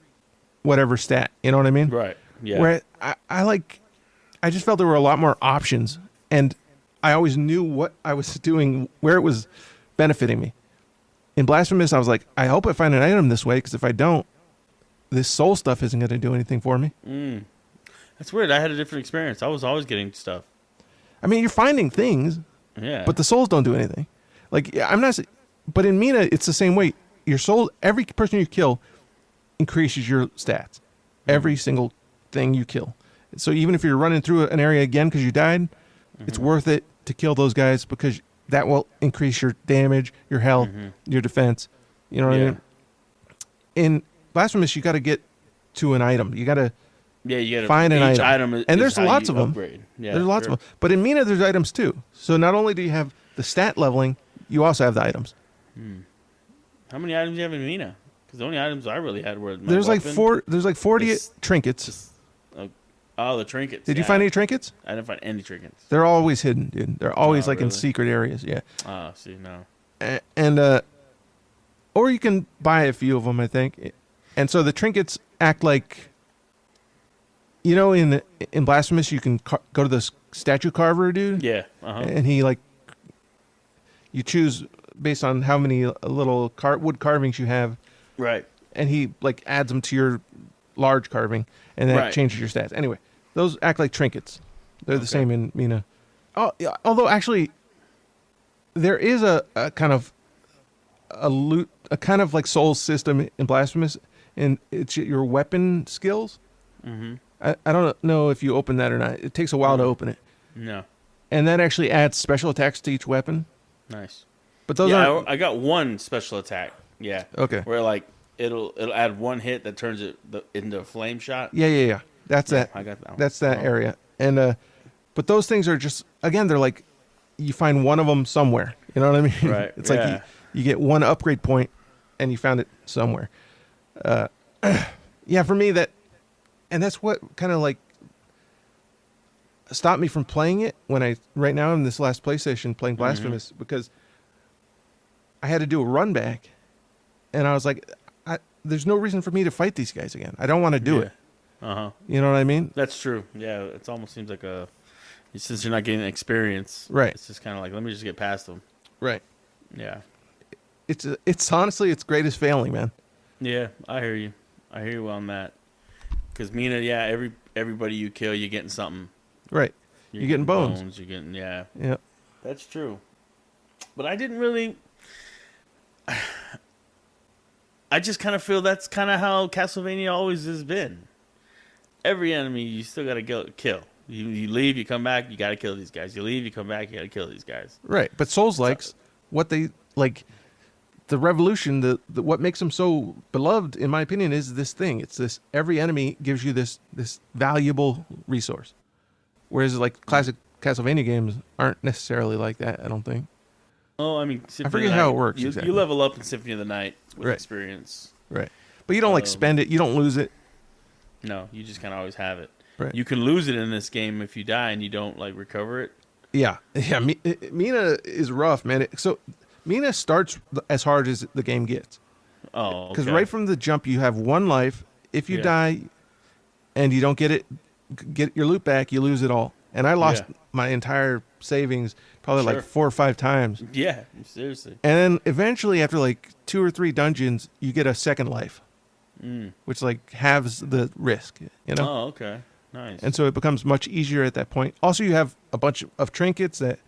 Speaker 3: whatever stat. You know what I mean?
Speaker 4: Right. Yeah.
Speaker 3: Where I just felt there were a lot more options, and I always knew what I was doing, where it was benefiting me. In Blasphemous, I was I hope I find an item this way, because if I don't, this soul stuff isn't going to do anything for me.
Speaker 4: That's weird. I had a different experience. I was always getting stuff.
Speaker 3: I mean, you're finding things, but the souls don't do anything. I'm not, but in Mina, it's the same way. Your soul, every person you kill increases your stats. Every single thing you kill. So even if you're running through an area again because you died, it's worth it to kill those guys because that will increase your damage, your health, your defense. You know what I mean? In Blasphemous, you got to get to an item. You got to
Speaker 4: you gotta
Speaker 3: find an
Speaker 4: each
Speaker 3: item.
Speaker 4: is
Speaker 3: And there's
Speaker 4: how
Speaker 3: lots
Speaker 4: you
Speaker 3: of them.
Speaker 4: upgrade. Yeah,
Speaker 3: there's lots of them. But in Mina, there's items too. So not only do you have the stat leveling, you also have the items.
Speaker 4: How many items do you have in Mina? Because the only items I really had were my
Speaker 3: There's
Speaker 4: weapon.
Speaker 3: like 40 trinkets.
Speaker 4: The trinkets.
Speaker 3: Did you find any trinkets?
Speaker 4: I didn't find any trinkets.
Speaker 3: They're always hidden, dude. They're always in
Speaker 4: really?
Speaker 3: secret areas. Yeah.
Speaker 4: Oh, see, no.
Speaker 3: And or you can buy a few of them, I think. And so the trinkets act like, in Blasphemous, you can go to the statue carver, dude.
Speaker 4: Yeah.
Speaker 3: And he you choose based on how many little wood carvings you have.
Speaker 4: Right.
Speaker 3: And he adds them to your large carving, and that changes your stats. Anyway, those act like trinkets. They're the same in Mina. Oh, yeah, although actually, there is a kind of a kind of like soul system in Blasphemous, and it's your weapon skills. Mm-hmm. I don't know if you open that or not. It takes a while to open it.
Speaker 4: No.
Speaker 3: And that actually adds special attacks to each weapon.
Speaker 4: Nice.
Speaker 3: But those aren't...
Speaker 4: I got one special attack. Yeah.
Speaker 3: Okay.
Speaker 4: Where it'll add one hit that turns it into a flame shot.
Speaker 3: Yeah. That's that.
Speaker 4: I got that one.
Speaker 3: That's that area. And but those things are just, again, they're like, you find one of them somewhere. You know what I mean?
Speaker 4: Right.
Speaker 3: It's like you get one upgrade point, and you found it somewhere. Yeah, for me that's what kind of stopped me from playing it right now in this last PlayStation playing Blasphemous, because I had to do a run back, and I was like, there's no reason for me to fight these guys again. I don't want to do it. You know what I mean?
Speaker 4: That's true. Yeah, it almost seems like since you're not getting experience,
Speaker 3: right?
Speaker 4: It's just kind of let me just get past them.
Speaker 3: Right.
Speaker 4: Yeah.
Speaker 3: It's honestly, it's great as failing, man.
Speaker 4: Yeah, I hear you. I hear you on that. Because Mina, everybody you kill, you're getting something.
Speaker 3: Right. You're getting bones.
Speaker 4: You're getting, yeah.
Speaker 3: Yeah.
Speaker 4: That's true. But I didn't really... I just kind of feel that's kind of how Castlevania always has been. Every enemy, you still got to kill. You leave, you come back, you got to kill these guys. You leave, you come back, you got to kill these guys.
Speaker 3: Right. But Souls likes what they... the revolution, the what makes them so beloved, in my opinion, is this thing. It's this: every enemy gives you this valuable resource, whereas classic Castlevania games aren't necessarily like that. I don't think.
Speaker 4: Oh, I mean,
Speaker 3: I forget how it works.
Speaker 4: You level up in Symphony of the Night with experience,
Speaker 3: right? But you don't spend it. You don't lose it.
Speaker 4: No, you just kind of always have it.
Speaker 3: Right.
Speaker 4: You can lose it in this game if you die and you don't recover it.
Speaker 3: Yeah. Mina is rough, man. Mina starts as hard as the game gets.
Speaker 4: Oh, okay.
Speaker 3: Because right from the jump, you have one life. If you die and you don't get your loot back, you lose it all. And I lost my entire savings probably 4 or 5 times.
Speaker 4: Yeah, seriously.
Speaker 3: And then eventually, after 2 or 3 dungeons, you get a second life, which halves the risk.
Speaker 4: Oh, okay. Nice.
Speaker 3: And so it becomes much easier at that point. Also, you have a bunch of trinkets that...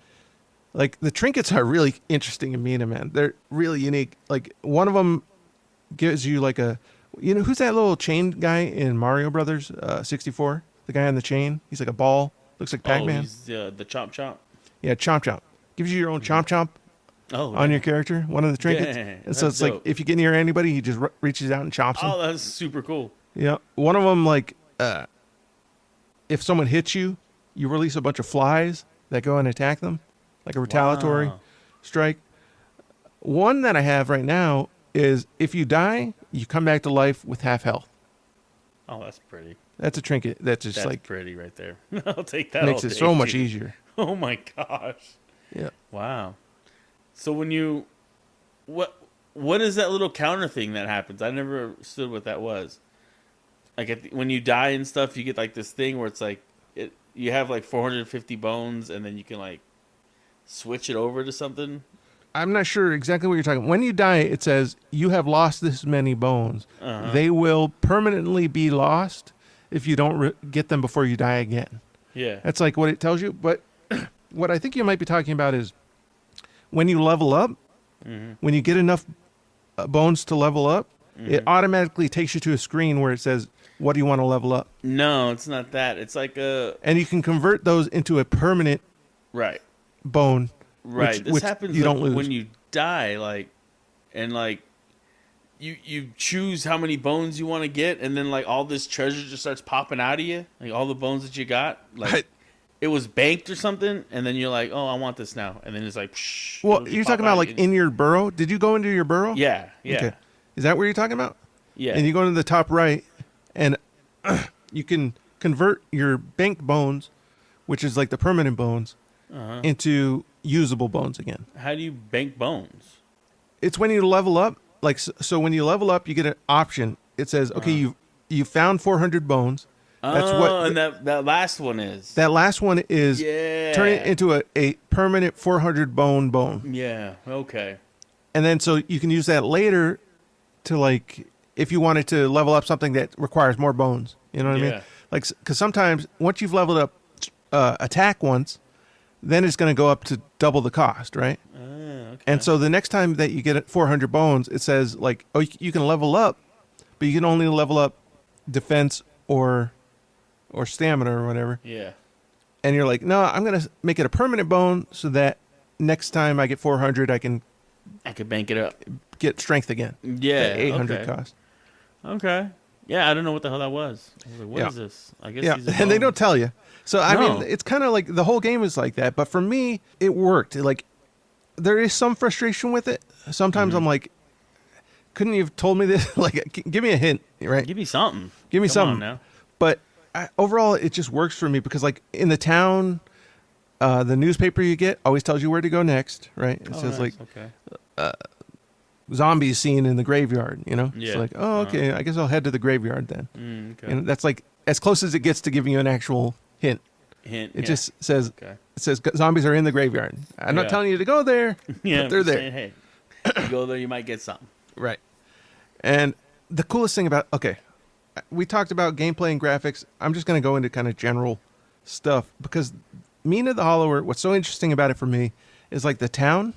Speaker 3: the trinkets are really interesting in Mina, man. They're really unique. One of them gives you who's that little chain guy in Mario Brothers 64? The guy on the chain. He's like a ball. Looks like Pac-Man.
Speaker 4: Oh, he's the Chomp Chomp.
Speaker 3: Yeah, Chomp Chomp. Gives you your own Chomp Chomp on your character. One of the trinkets.
Speaker 4: Yeah,
Speaker 3: and so it's
Speaker 4: dope.
Speaker 3: if you get near anybody, he just reaches out and chomps them.
Speaker 4: Oh, that's super cool.
Speaker 3: Yeah. One of them, if someone hits you, you release a bunch of flies that go and attack them. Like a retaliatory strike. One that I have right now is if you die, you come back to life with half health.
Speaker 4: Oh, that's pretty.
Speaker 3: That's a trinket. That's
Speaker 4: pretty right there. I'll take that.
Speaker 3: Makes it so much easier.
Speaker 4: Oh my gosh.
Speaker 3: Yeah.
Speaker 4: Wow. So when you, what is that little counter thing that happens? I never understood what that was. When you die and stuff, you get this thing where it's you have 450 bones, and then you can switch it over to something.
Speaker 3: I'm not sure exactly what you're talking. When you die, it says you have lost this many bones. Uh-huh. They will permanently be lost if you don't get them before you die again.
Speaker 4: Yeah.
Speaker 3: That's what it tells you. But what I think you might be talking about is when you level up, when you get enough bones to level up, it automatically takes you to a screen where it says, what do you want to level up?
Speaker 4: No, it's not that. It's
Speaker 3: and you can convert those into a permanent
Speaker 4: bone.
Speaker 3: Right.
Speaker 4: This happens
Speaker 3: you don't lose
Speaker 4: when you die, you choose how many bones you want to get, and then like all this treasure just starts popping out of you, like all the bones that you got, like it was banked or something, and then you're like, oh, I want this now, and then it's like, psh,
Speaker 3: well, you're talking about like in your burrow. Did you go into your burrow?
Speaker 4: Yeah.
Speaker 3: Okay. Is that what you're talking about?
Speaker 4: Yeah.
Speaker 3: And you go to the top right, and you can convert your banked bones, which is like the permanent bones, into usable bones again.
Speaker 4: How do you bank bones?
Speaker 3: It's when you level up. Like so, when you level up, you get an option. It says, okay, you found 400 bones. That's
Speaker 4: and that last one is.
Speaker 3: That last one is turn it into a permanent 400 bone.
Speaker 4: Yeah. Okay.
Speaker 3: And then so you can use that later to like if you wanted to level up something that requires more bones. You know what I mean? Like because sometimes once you've leveled up attack once, then it's going to go up to double the cost, right?
Speaker 4: Okay.
Speaker 3: And so the next time that you get 400 bones, it says like, oh, you can level up, but you can only level up defense or stamina or whatever.
Speaker 4: Yeah.
Speaker 3: And you're like, no, I'm going to make it a permanent bone so that next time I get 400, I can
Speaker 4: bank it up.
Speaker 3: Get strength again.
Speaker 4: Yeah.
Speaker 3: 800 cost.
Speaker 4: Okay. Yeah, I don't know what the hell that was. I was like, what is this? I guess these are
Speaker 3: and they don't
Speaker 4: bones.
Speaker 3: tell you. So, I mean, it's kind of like the whole game is like that. But for me, it worked. Like, there is some frustration with it. Sometimes I'm like, couldn't you have told me this? Like, give me a hint, right?
Speaker 4: Give me something.
Speaker 3: Give me
Speaker 4: Come
Speaker 3: something.
Speaker 4: on now.
Speaker 3: But overall, it just works for me because, like, in the town, the newspaper you get always tells you where to go next, right? It says,
Speaker 4: nice.
Speaker 3: like, zombies seen in the graveyard, you know?
Speaker 4: Yeah.
Speaker 3: It's like, oh, okay, I guess I'll head to the graveyard then.
Speaker 4: Okay.
Speaker 3: And that's like as close as it gets to giving you an actual hint. It just says it says zombies are in the graveyard. I'm not telling you to go there, but they're there.
Speaker 4: Saying, hey, you go there, you might get something.
Speaker 3: Right. And the coolest thing about we talked about gameplay and graphics. I'm just going to go into kind of general stuff because Mina the Hollower, what's so interesting about it for me is like the town.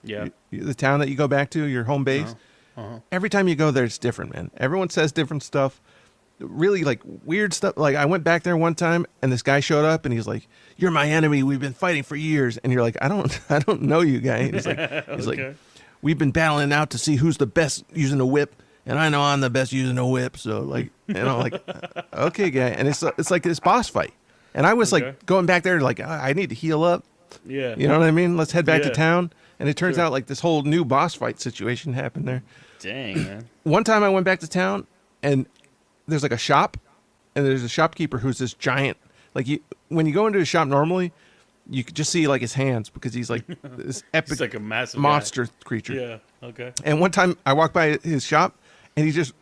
Speaker 4: Yeah.
Speaker 3: The town that you go back to, your home base. Every time you go there, it's different, man. Everyone says different stuff. Really, like, weird stuff. Like, I went back there one time, and this guy showed up, and he's like, "You're my enemy. We've been fighting for years." And you're like, I don't know you, guy. And he's like, "We've been battling out to see who's the best using a whip, and I know I'm the best using a whip." So, like, and I'm like, okay, guy. And it's like this boss fight. And I was, like, going back there, like, I need to heal up.
Speaker 4: Yeah.
Speaker 3: You know what I mean? Let's head back to town. And it turns out, like, this whole new boss fight situation happened there.
Speaker 4: Dang, man.
Speaker 3: One time I went back to town, and there's, like, a shop, and there's a shopkeeper who's this giant. Like, when you go into a shop normally, you could just see, like, his hands, because he's, like, this epic
Speaker 4: He's like a massive
Speaker 3: monster creature.
Speaker 4: Yeah, okay.
Speaker 3: And one time I walked by his shop, and he just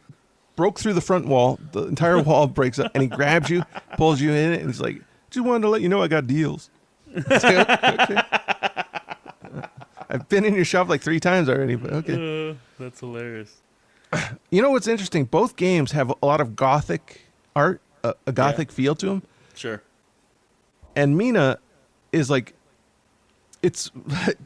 Speaker 3: broke through the front wall. The entire wall breaks up, and he grabs you, pulls you in, and he's like, "Just wanted to let you know I got deals." Okay. I've been in your shop like 3 times already, but okay.
Speaker 4: That's hilarious.
Speaker 3: You know what's interesting? Both games have a lot of gothic art, a gothic feel to them.
Speaker 4: Sure.
Speaker 3: And Mina is like, it's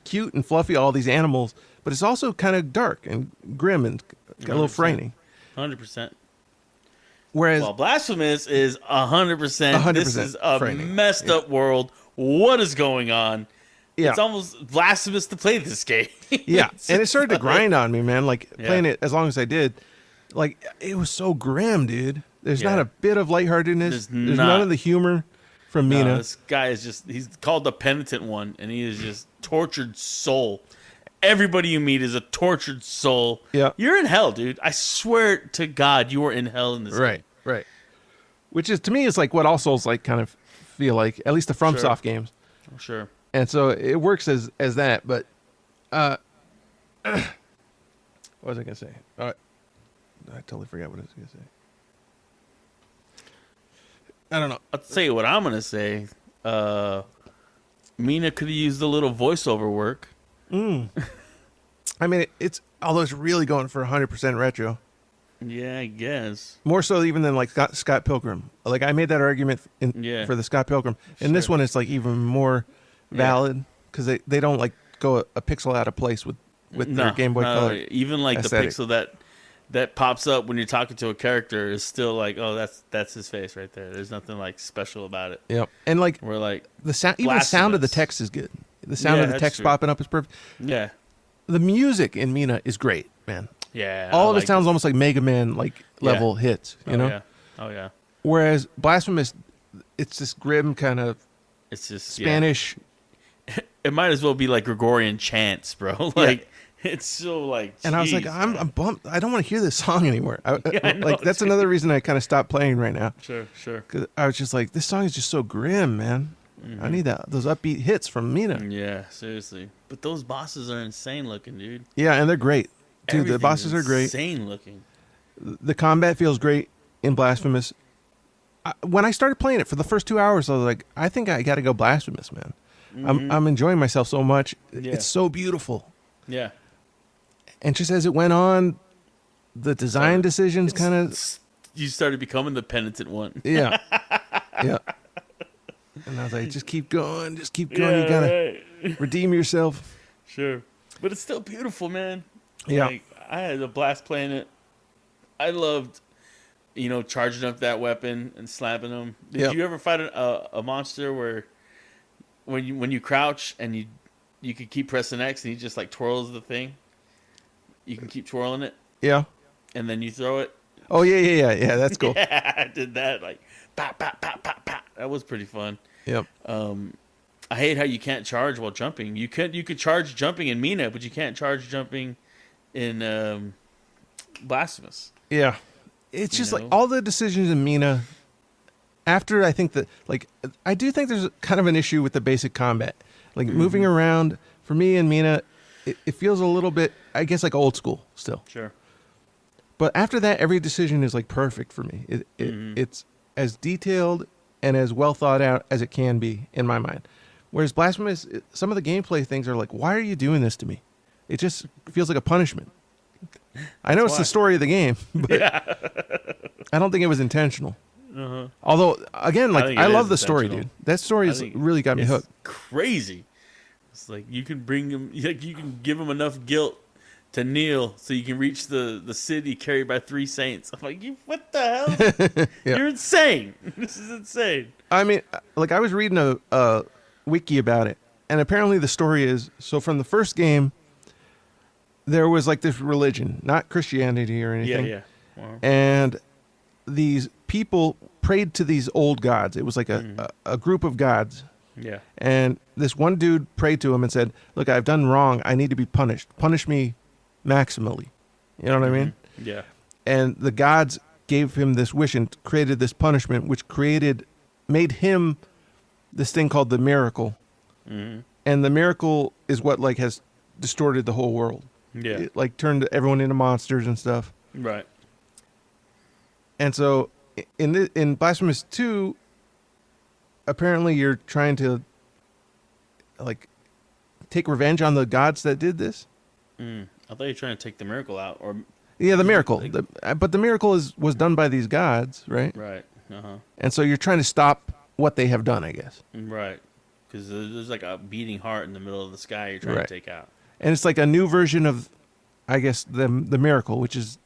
Speaker 3: cute and fluffy, all these animals, but it's also kind of dark and grim and got a little frightening.
Speaker 4: 100%.
Speaker 3: Whereas,
Speaker 4: Well, Blasphemous is 100%. This is a
Speaker 3: frightening.
Speaker 4: messed up world. What is going on?
Speaker 3: yeah,
Speaker 4: It's almost blasphemous to play this game.
Speaker 3: yeah, and it started to grind on me, man. Like playing it as long as I did, like it was so grim, dude. There's not a bit of lightheartedness. There's none of the humor from Mina.
Speaker 4: No, this guy is he's called the penitent one, and he is just tortured soul. Everybody you meet is a tortured soul.
Speaker 3: Yeah.
Speaker 4: You're in hell, dude. I swear to God, you are in hell in this game.
Speaker 3: Right. Which is, to me, is like what all Souls like kind of feel like, at least the FromSoft games.
Speaker 4: Oh, sure.
Speaker 3: And so it works as that, but what was I going to say? I totally forgot what I was going to say. I don't know.
Speaker 4: I'll tell you what I'm going to say. Mina could have used a little voiceover work.
Speaker 3: I mean, although it's really going for 100% retro.
Speaker 4: Yeah, I guess.
Speaker 3: More so even than like Scott Pilgrim. Like I made that argument for the Scott Pilgrim. And this one is like even more valid because they don't like go a pixel out of place with their Game Boy Color.
Speaker 4: Even like
Speaker 3: aesthetic.
Speaker 4: the pixel that pops up when you're talking to a character is still like, oh, that's his face right there. There's nothing like special about it.
Speaker 3: Yep. And like
Speaker 4: We're like
Speaker 3: the sound, even the sound of the text is good. The sound of the text popping up is perfect.
Speaker 4: Yeah.
Speaker 3: The music in Mina is great, man.
Speaker 4: Yeah.
Speaker 3: All of it sounds almost like Mega Man level hits, you know?
Speaker 4: Yeah. Oh yeah.
Speaker 3: Whereas Blasphemous, it's this grim kind of
Speaker 4: it's just
Speaker 3: Spanish.
Speaker 4: Yeah. It might as well be like Gregorian chants, bro. Like it's so like.
Speaker 3: And I was like, I'm bummed. I don't want to hear this song anymore. I know, that's another reason I kind of stopped playing right now.
Speaker 4: Sure.
Speaker 3: Because I was just like, this song is just so grim, man. Mm-hmm. I need those upbeat hits from Mina.
Speaker 4: Yeah, seriously. But those bosses are insane looking, dude.
Speaker 3: Yeah, and they're great. Dude, the bosses are great.
Speaker 4: Insane looking.
Speaker 3: The combat feels great in Blasphemous. When I started playing it for the first 2 hours, I was like, I think I got to go Blasphemous, man. Mm-hmm. I'm enjoying myself so much. Yeah. It's so beautiful.
Speaker 4: Yeah.
Speaker 3: And just as it went on, the design decisions kind of...
Speaker 4: You started becoming the penitent one.
Speaker 3: Yeah. Yeah. And I was like, just keep going. Just keep going. You got to redeem yourself.
Speaker 4: Sure. But it's still beautiful, man.
Speaker 3: Yeah.
Speaker 4: Like, I had a blast playing it. I loved, charging up that weapon and slapping them. Did you ever fight a monster where when you crouch and you could keep pressing X and he just like twirls the thing? You can keep twirling it.
Speaker 3: Yeah.
Speaker 4: And then you throw it.
Speaker 3: Oh, yeah. That's cool.
Speaker 4: Yeah, I did that. Like, pop, pop, pop, pop, pop. That was pretty fun.
Speaker 3: Yep.
Speaker 4: I hate how you can't charge while jumping. You could charge jumping in Mina, but you can't charge jumping in Blasphemous.
Speaker 3: Yeah. It's just like all the decisions in Mina, after I think that, I do think there's kind of an issue with the basic combat. Like, moving around, for me in Mina, it feels a little bit, I guess, like old school still.
Speaker 4: Sure.
Speaker 3: But after that, every decision is, perfect for me. It's as detailed and as well thought out as it can be in my mind. Whereas Blasphemous, some of the gameplay things are like, why are you doing this to me? It just feels like a punishment. I know it's the story of the game, but I don't think it was intentional. Uh-huh. Although, again, I love the story, dude. That story has really got me hooked.
Speaker 4: Crazy. It's like you can bring him, you can give him enough guilt to kneel so you can reach the city carried by 3 saints. I'm like, what the hell? You're insane. This is insane.
Speaker 3: I mean, I was reading a wiki about it, and apparently the story is, so from the first game, there was this religion, not Christianity or anything.
Speaker 4: Yeah. Wow.
Speaker 3: And these people prayed to these old gods. It was like a group of gods.
Speaker 4: Yeah.
Speaker 3: And this one dude prayed to him and said, look, I've done wrong. I need to be punished. Punish me maximally. You know what I mean?
Speaker 4: Yeah.
Speaker 3: And the gods gave him this wish and created this punishment, which made him this thing called the miracle. Mm-hmm. And the miracle is what has distorted the whole world.
Speaker 4: Yeah.
Speaker 3: It turned everyone into monsters and stuff.
Speaker 4: Right.
Speaker 3: And so in Blasphemous 2, apparently you're trying to take revenge on the gods that did this.
Speaker 4: I thought you were trying to take the miracle out, or
Speaker 3: the miracle. But the miracle was done by these gods, right?
Speaker 4: Right. Uh-huh.
Speaker 3: And so you're trying to stop what they have done, I guess.
Speaker 4: Right. Because there's a beating heart in the middle of the sky you're trying to take out.
Speaker 3: And it's a new version of, I guess, the miracle, which is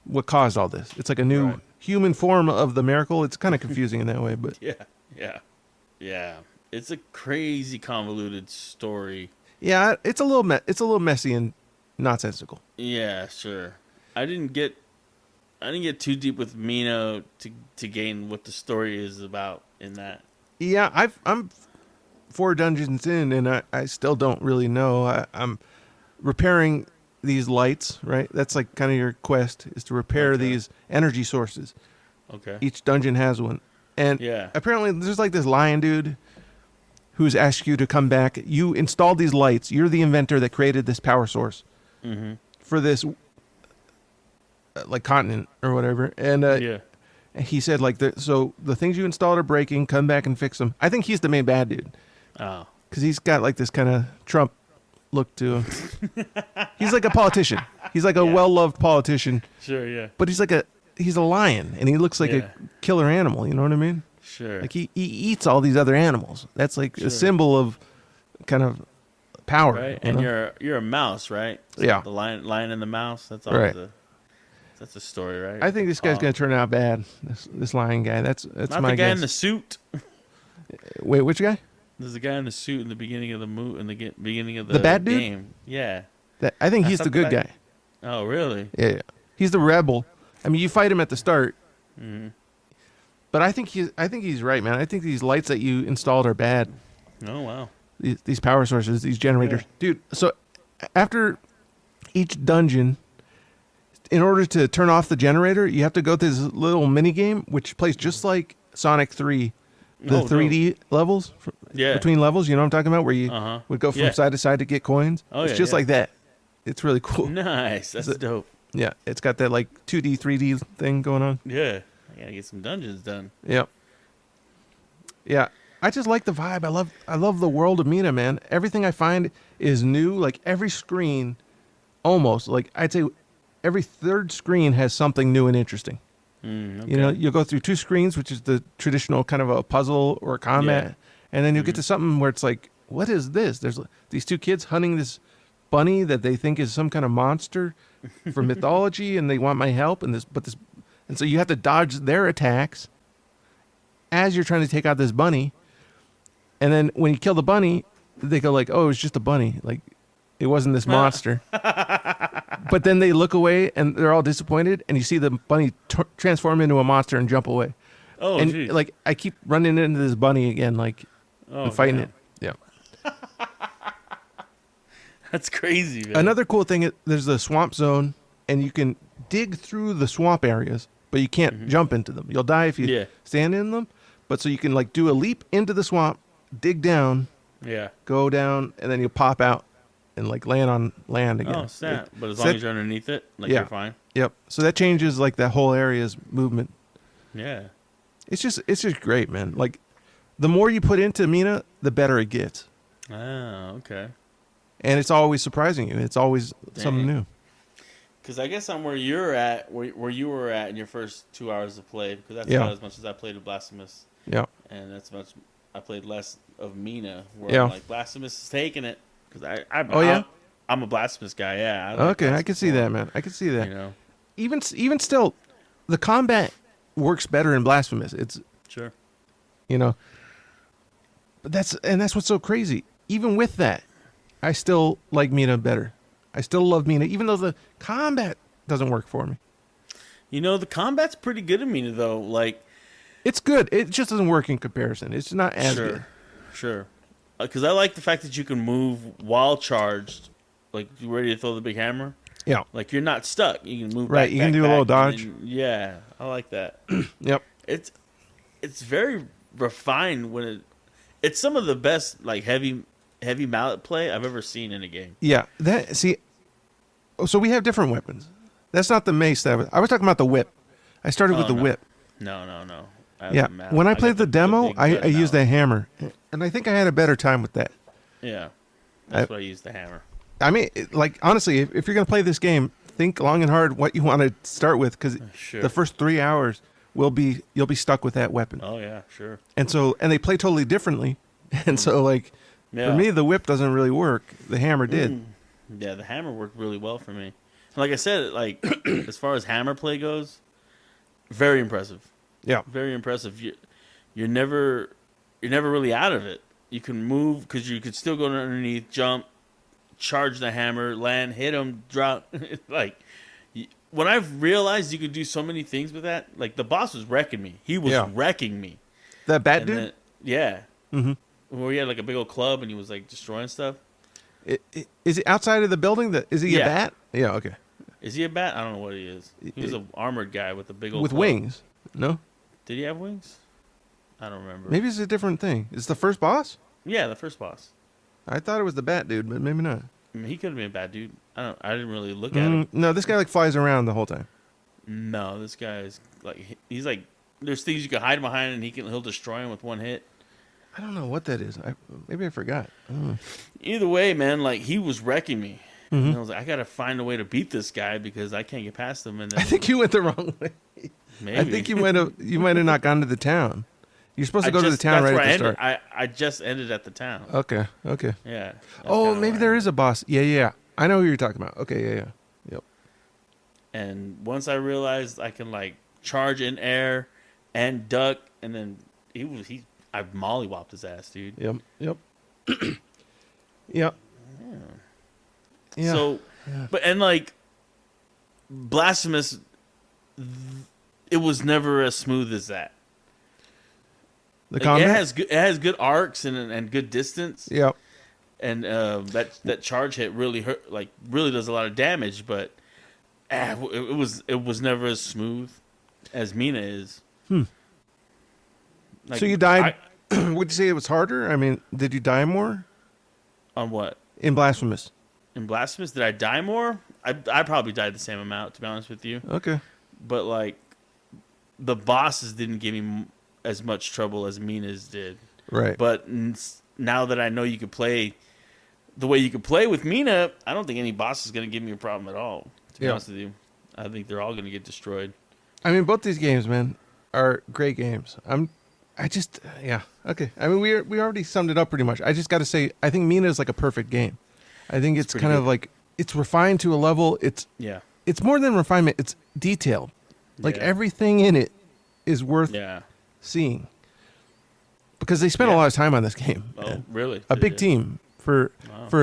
Speaker 3: what caused all this. It's a new human form of the miracle. It's kind of confusing in that way, but
Speaker 4: yeah. It's a crazy convoluted story.
Speaker 3: Yeah, it's a little messy and nonsensical.
Speaker 4: Yeah, sure. I didn't get too deep with Mina to gain what the story is about in that.
Speaker 3: Yeah, I'm 4 dungeons in, and I still don't really know. I'm repairing these lights, right? That's kind of your quest, is to repair these energy sources.
Speaker 4: Okay.
Speaker 3: Each dungeon has one. And apparently there's this lion dude who's asked you to come back. You installed these lights. You're the inventor that created this power source for this continent or whatever. And he said so the things you installed are breaking. Come back and fix them. I think he's the main bad dude.
Speaker 4: Oh.
Speaker 3: Because he's got this kind of Trump look to him. He's like a politician. He's a well-loved politician.
Speaker 4: Sure, yeah.
Speaker 3: But he's a lion, and he looks like a killer animal. You know what I mean?
Speaker 4: Sure.
Speaker 3: He eats all these other animals. That's a symbol of kind of power.
Speaker 4: Right. And you're a mouse, right? So
Speaker 3: yeah.
Speaker 4: The lion and the mouse. That's all. That's a story, right?
Speaker 3: I think this guy's gonna turn out bad. This lion guy. That's
Speaker 4: not
Speaker 3: my
Speaker 4: the guy
Speaker 3: guess.
Speaker 4: in the suit.
Speaker 3: Wait, which guy?
Speaker 4: There's a guy in the suit in the beginning of the beginning of the
Speaker 3: bad dude?
Speaker 4: game. Yeah.
Speaker 3: I think he's the good guy.
Speaker 4: Oh, really?
Speaker 3: Yeah. He's the rebel. I mean, you fight him at the start.
Speaker 4: Mm-hmm.
Speaker 3: But I think he's right, man. I think these lights that you installed are bad.
Speaker 4: Oh, wow.
Speaker 3: These power sources, these generators.
Speaker 4: Yeah.
Speaker 3: Dude, so after each dungeon, in order to turn off the generator, you have to go through this little mini game, which plays just like Sonic 3, the 3D levels between levels. You know what I'm talking about, where you would go from side to side to get coins.
Speaker 4: Oh,
Speaker 3: it's just like that. It's really cool.
Speaker 4: Nice. That's dope.
Speaker 3: Yeah, it's got that like 2D, 3D thing going on.
Speaker 4: Yeah, I gotta get some dungeons done.
Speaker 3: Yep. Yeah, I just like the vibe. I love the world of Mina, man. Everything I find is new. Like every screen, almost like I'd say, every third screen has something new and interesting.
Speaker 4: Okay.
Speaker 3: You know, you'll go through 2 screens, which is the traditional kind of a puzzle or a combat, and then you'll get to something where it's like, what is this? There's these 2 kids hunting this bunny that they think is some kind of monster from mythology, and they want my help. And so you have to dodge their attacks as you're trying to take out this bunny. And then when you kill the bunny, they go like, "Oh, it was just a bunny. Like, it wasn't this monster." But then they look away and they're all disappointed, and you see the bunny transform into a monster and jump away.
Speaker 4: Oh,
Speaker 3: and
Speaker 4: geez.
Speaker 3: like I keep running into this bunny again, like and fighting it. Yeah.
Speaker 4: That's crazy, man.
Speaker 3: Another cool thing is there's the swamp zone, and you can dig through the swamp areas, but you can't jump into them. You'll die if you stand in them. But so you can like do a leap into the swamp, dig down, go down, and then you'll pop out and like land on land again.
Speaker 4: Oh, snap. But as long as you're underneath it, like you're fine.
Speaker 3: Yep. So that changes like that whole area's movement.
Speaker 4: Yeah.
Speaker 3: It's just great, man. Like the more you put into Mina, the better it gets.
Speaker 4: Oh, okay.
Speaker 3: And it's always surprising you. It's always something new.
Speaker 4: Because I guess I'm where you're at, where you were at in your first 2 hours of play. Because that's about as much as I played of Blasphemous.
Speaker 3: Yeah.
Speaker 4: And that's much I played less of Mina. Where I'm like, Blasphemous is taking it. Because I'm a Blasphemous guy. Yeah.
Speaker 3: Okay, I can see that, man. I can see that.
Speaker 4: You know.
Speaker 3: Even still, the combat works better in Blasphemous. It's
Speaker 4: sure.
Speaker 3: You know. But that's what's so crazy. Even with that, I still like Mina better. I still love Mina, even though the combat doesn't work for me.
Speaker 4: You know, the combat's pretty good in Mina, though. Like,
Speaker 3: it's good. It just doesn't work in comparison. It's not as good.
Speaker 4: Sure. Because I like the fact that you can move while charged, like you ready to throw the big hammer.
Speaker 3: Yeah.
Speaker 4: Like you're not stuck. You can move
Speaker 3: right.
Speaker 4: back,
Speaker 3: You can do a little dodge.
Speaker 4: Yeah, I like that.
Speaker 3: Yep.
Speaker 4: It's very refined when it's some of the best like heavy mallet play I've ever seen in a game.
Speaker 3: Yeah. So we have different weapons. That's not the mace I was talking about the whip. I started with the whip.
Speaker 4: No.
Speaker 3: Yeah. When I played the demo, I used a hammer, and I think I had a better time with that.
Speaker 4: Yeah. That's what I used the hammer.
Speaker 3: I mean, like honestly, if you're gonna play this game, think long and hard what you want to start with, because the first 3 hours you'll be stuck with that weapon.
Speaker 4: Oh yeah, sure.
Speaker 3: And they play totally differently, and so like for me, the whip doesn't really work. The hammer did.
Speaker 4: Yeah, the hammer worked really well for me. Like I said, like as far as hammer play goes, very impressive.
Speaker 3: Yeah,
Speaker 4: very impressive. You're never really out of it. You can move because you could still go underneath, jump, charge the hammer, land, hit him, drop. Like when I've realized you could do so many things with that, like the boss was wrecking me. He was wrecking me.
Speaker 3: That bat dude?
Speaker 4: Then, yeah.
Speaker 3: Mm-hmm.
Speaker 4: Where he had like a big old club and he was like destroying stuff.
Speaker 3: Is he outside of the building? Is he a bat? Yeah, okay.
Speaker 4: Is he a bat? I don't know what he is. He was an armored guy with a big old
Speaker 3: with
Speaker 4: club.
Speaker 3: Wings. No?
Speaker 4: Did he have wings? I don't remember.
Speaker 3: Maybe it's a different thing. It's the first boss?
Speaker 4: Yeah, the first boss.
Speaker 3: I thought it was the bat dude, but maybe not.
Speaker 4: I mean, he could have been a bad dude. I didn't really look at him.
Speaker 3: No, this guy like flies around the whole time.
Speaker 4: No, this guy is like he's like there's things you can hide behind and he'll destroy him with one hit.
Speaker 3: I don't know what that is. Maybe I forgot.
Speaker 4: Either way, man, like he was wrecking me. Mm-hmm. And I was like, I gotta find a way to beat this guy because I can't get past him. And then,
Speaker 3: I think you went the wrong way.
Speaker 4: Maybe.
Speaker 3: I think you might have not gone to the town. You're supposed to go to the town right at the start.
Speaker 4: I just ended at the town.
Speaker 3: Okay.
Speaker 4: Yeah.
Speaker 3: Oh, maybe there is a boss. Yeah. I know who you're talking about. Okay, yeah. Yep.
Speaker 4: And once I realized I can like charge in air and duck, and then I mollywopped his ass, dude.
Speaker 3: Yep. Yep.
Speaker 4: Yeah. So, but and like Blasphemous, it was never as smooth as that.
Speaker 3: The combat?
Speaker 4: It has good arcs and good distance.
Speaker 3: Yep.
Speaker 4: And that charge hit really hurt, like really does a lot of damage, but it was never as smooth as Mina is. Like,
Speaker 3: so you died. Would you say it was harder? I mean, did you die more?
Speaker 4: On what?
Speaker 3: In Blasphemous.
Speaker 4: In Blasphemous, did I die more? I probably died the same amount, to be honest with you.
Speaker 3: Okay.
Speaker 4: But like, the bosses didn't give me as much trouble as Mina's did.
Speaker 3: Right.
Speaker 4: But now that I know you could play the way you could play with Mina, I don't think any boss is going to give me a problem at all. To be honest with you, I think they're all going to get destroyed.
Speaker 3: I mean, both these games, man, are great games. Okay. I mean, we already summed it up pretty much. I just got to say, I think Mina is like a perfect game. I think it's kind of like, it's refined to a level. It's more than refinement. It's detailed. Like everything in it is worth seeing. Because they spent a lot of time on this game.
Speaker 4: Oh, really?
Speaker 3: A big team for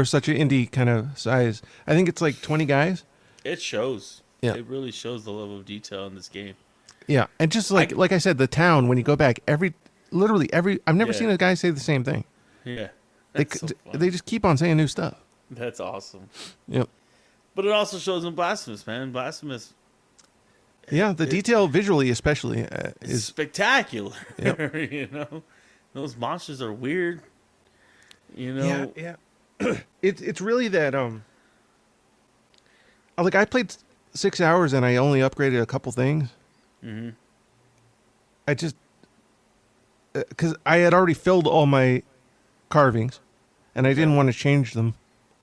Speaker 3: such an indie kind of size. I think it's like 20 guys.
Speaker 4: It shows.
Speaker 3: Yeah.
Speaker 4: It really shows the level of detail in this game.
Speaker 3: Yeah, and just like I said, the town, when you go back, literally every I've never seen a guy say the same thing.
Speaker 4: Yeah.
Speaker 3: They just keep on saying new stuff.
Speaker 4: That's awesome.
Speaker 3: Yep.
Speaker 4: But it also shows in Blasphemous, man. Blasphemous.
Speaker 3: Yeah, the detail visually especially is
Speaker 4: spectacular.
Speaker 3: Yep.
Speaker 4: You know, those monsters are weird. You know.
Speaker 3: Yeah. It's really that like I played 6 hours and I only upgraded a couple things.
Speaker 4: Mm-hmm.
Speaker 3: I just because I had already filled all my carvings, and I didn't want to change them,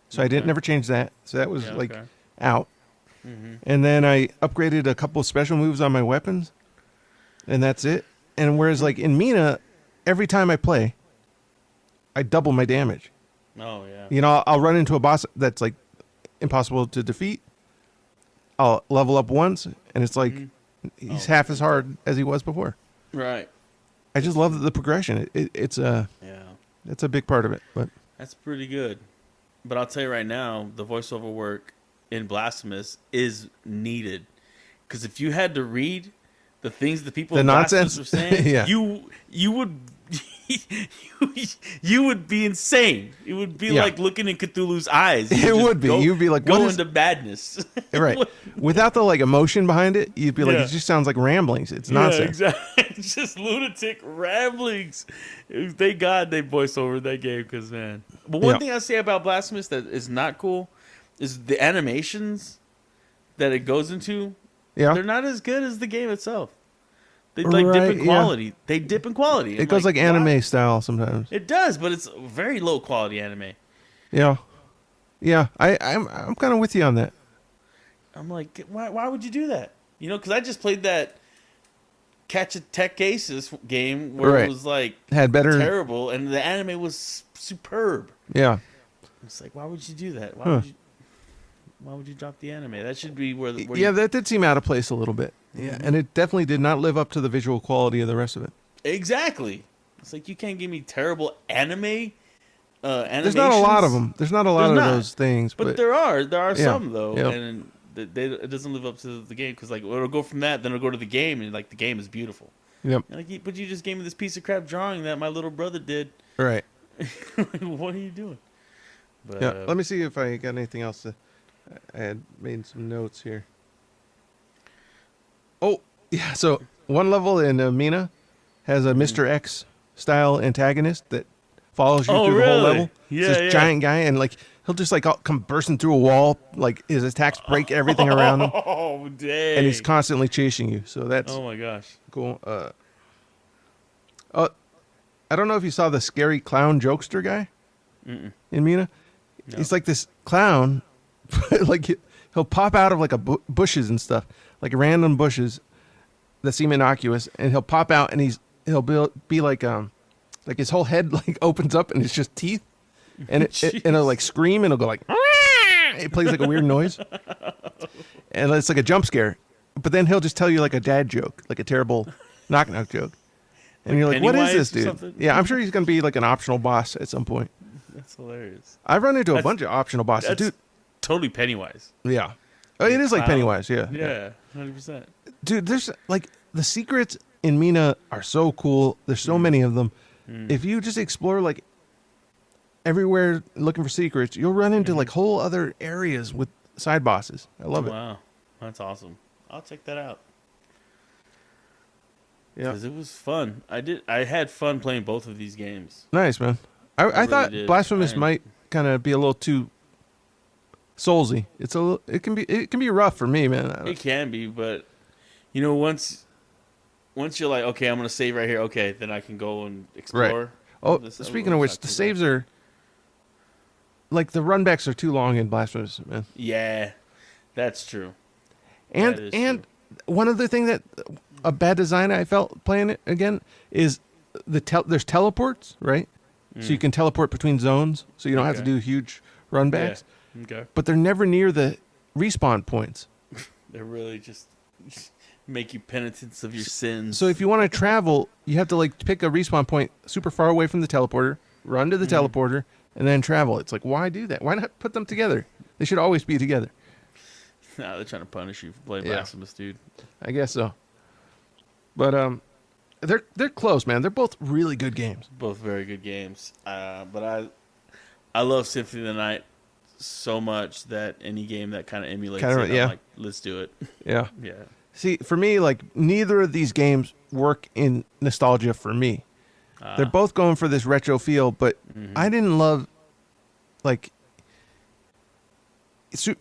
Speaker 3: so I never change that. So that was out. Mm-hmm. And then I upgraded a couple of special moves on my weapons, and that's it. And whereas like in Mina, every time I play, I double my damage.
Speaker 4: Oh yeah.
Speaker 3: You know, I'll run into a boss that's like impossible to defeat. I'll level up once, and it's like he's half as hard as he was before.
Speaker 4: Right.
Speaker 3: I just love the progression. It's a big part of it. But
Speaker 4: that's pretty good. But I'll tell you right now, the voiceover work in Blasphemous is needed, because if you had to read the things the people in Blasphemous were saying, you would you would be insane. It would be like looking in Cthulhu's eyes.
Speaker 3: It would be. You'd be like,
Speaker 4: go into madness.
Speaker 3: Right. Without the like emotion behind it, you'd be like, it just sounds like ramblings. It's nonsense.
Speaker 4: Exactly. It's just lunatic ramblings. Thank God they voiced over that game, because man. But one thing I say about Blasphemous that is not cool is the animations that it goes into. Yeah. They're not as good as the game itself. They dip in quality. They dip in quality.
Speaker 3: It goes like anime style sometimes.
Speaker 4: It does, but it's very low quality anime.
Speaker 3: Yeah. Yeah. I'm kind of with you on that.
Speaker 4: I'm like, why would you do that? You know, because I just played that Catch a Tech Aces game where it was like
Speaker 3: had better
Speaker 4: terrible, and the anime was superb.
Speaker 3: Yeah.
Speaker 4: It's like, why would you do that? Why would you drop the anime? That should be where
Speaker 3: that did seem out of place a little bit. Yeah, and it definitely did not live up to the visual quality of the rest of it.
Speaker 4: Exactly. It's like, you can't give me terrible anime animations.
Speaker 3: There's not a lot of them. There's not a lot of those things.
Speaker 4: But there are some, though. Yep. And it doesn't live up to the game, because like, it'll go from that, then it'll go to the game, and like the game is beautiful.
Speaker 3: Yep.
Speaker 4: Like, but you just gave me this piece of crap drawing that my little brother did.
Speaker 3: Right.
Speaker 4: What are you doing? But,
Speaker 3: let me see if I got anything else. I had made some notes here. Oh, yeah. So one level in Mina has a Mr. X style antagonist that follows you through the whole level.
Speaker 4: Yeah,
Speaker 3: it's this giant guy, and like he'll just like come bursting through a wall. Like his attacks break everything around him.
Speaker 4: Oh, dang!
Speaker 3: And he's constantly chasing you. So that's
Speaker 4: my gosh,
Speaker 3: cool. I don't know if you saw the scary clown jokester guy in Mina. No. He's like this clown. Like he'll pop out of like bushes and stuff, like random bushes that seem innocuous, and he'll pop out, and he'll be like his whole head like opens up, and it's just teeth, and it'll like scream, and it'll go like it plays like a weird noise, and it's like a jump scare, but then he'll just tell you like a dad joke, like a terrible knock joke, and you're like, what is this dude? Something? Yeah, I'm sure he's gonna be like an optional boss at some point.
Speaker 4: That's hilarious.
Speaker 3: I've run into a bunch of optional bosses, dude.
Speaker 4: Totally Pennywise.
Speaker 3: Yeah. Oh, it is like
Speaker 4: clown.
Speaker 3: Pennywise, yeah.
Speaker 4: Yeah, 100%.
Speaker 3: Dude, there's like the secrets in Mina are so cool. There's so many of them. If you just explore like everywhere looking for secrets, you'll run into like whole other areas with side bosses. I love it.
Speaker 4: Wow, that's awesome. I'll check that out.
Speaker 3: Yeah,
Speaker 4: Because it was fun. I had fun playing both of these games.
Speaker 3: nice, man. I
Speaker 4: really
Speaker 3: thought
Speaker 4: did.
Speaker 3: Blasphemous might kind of be a little too soulsy. It can be rough for me, man.
Speaker 4: It can be, but you know, once you're like, okay, I'm gonna save right here. Okay, then I can go and explore.
Speaker 3: Right. Oh, speaking of which, the saves are like the runbacks are too long in Blasphemous, man.
Speaker 4: Yeah, that's true.
Speaker 3: And
Speaker 4: That is
Speaker 3: and
Speaker 4: true.
Speaker 3: one other thing that a bad design I felt playing it again is there's teleports, right? So you can teleport between zones, so you don't have to
Speaker 4: Okay.
Speaker 3: do huge runbacks.
Speaker 4: Yeah. Okay.
Speaker 3: But they're never near the respawn points.
Speaker 4: They really just make you penitents of your sins.
Speaker 3: So if you want to travel, you have to like pick a respawn point super far away from the teleporter, run to the teleporter, and then travel. It's like, why do that? Why not put them together? They should always be together.
Speaker 4: Nah, they're trying to punish you for playing
Speaker 3: Yeah.
Speaker 4: Blasphemous, dude.
Speaker 3: I guess so. But they're close, man. They're both really good games.
Speaker 4: Both very good games. But I love Symphony of the Night so much that any game that kind of emulates
Speaker 3: Kinda,
Speaker 4: it,
Speaker 3: yeah.
Speaker 4: I'm like, let's do it.
Speaker 3: Yeah.
Speaker 4: Yeah.
Speaker 3: See, for me, like neither of these games work in nostalgia for me. They're both going for this retro feel, but I didn't love like.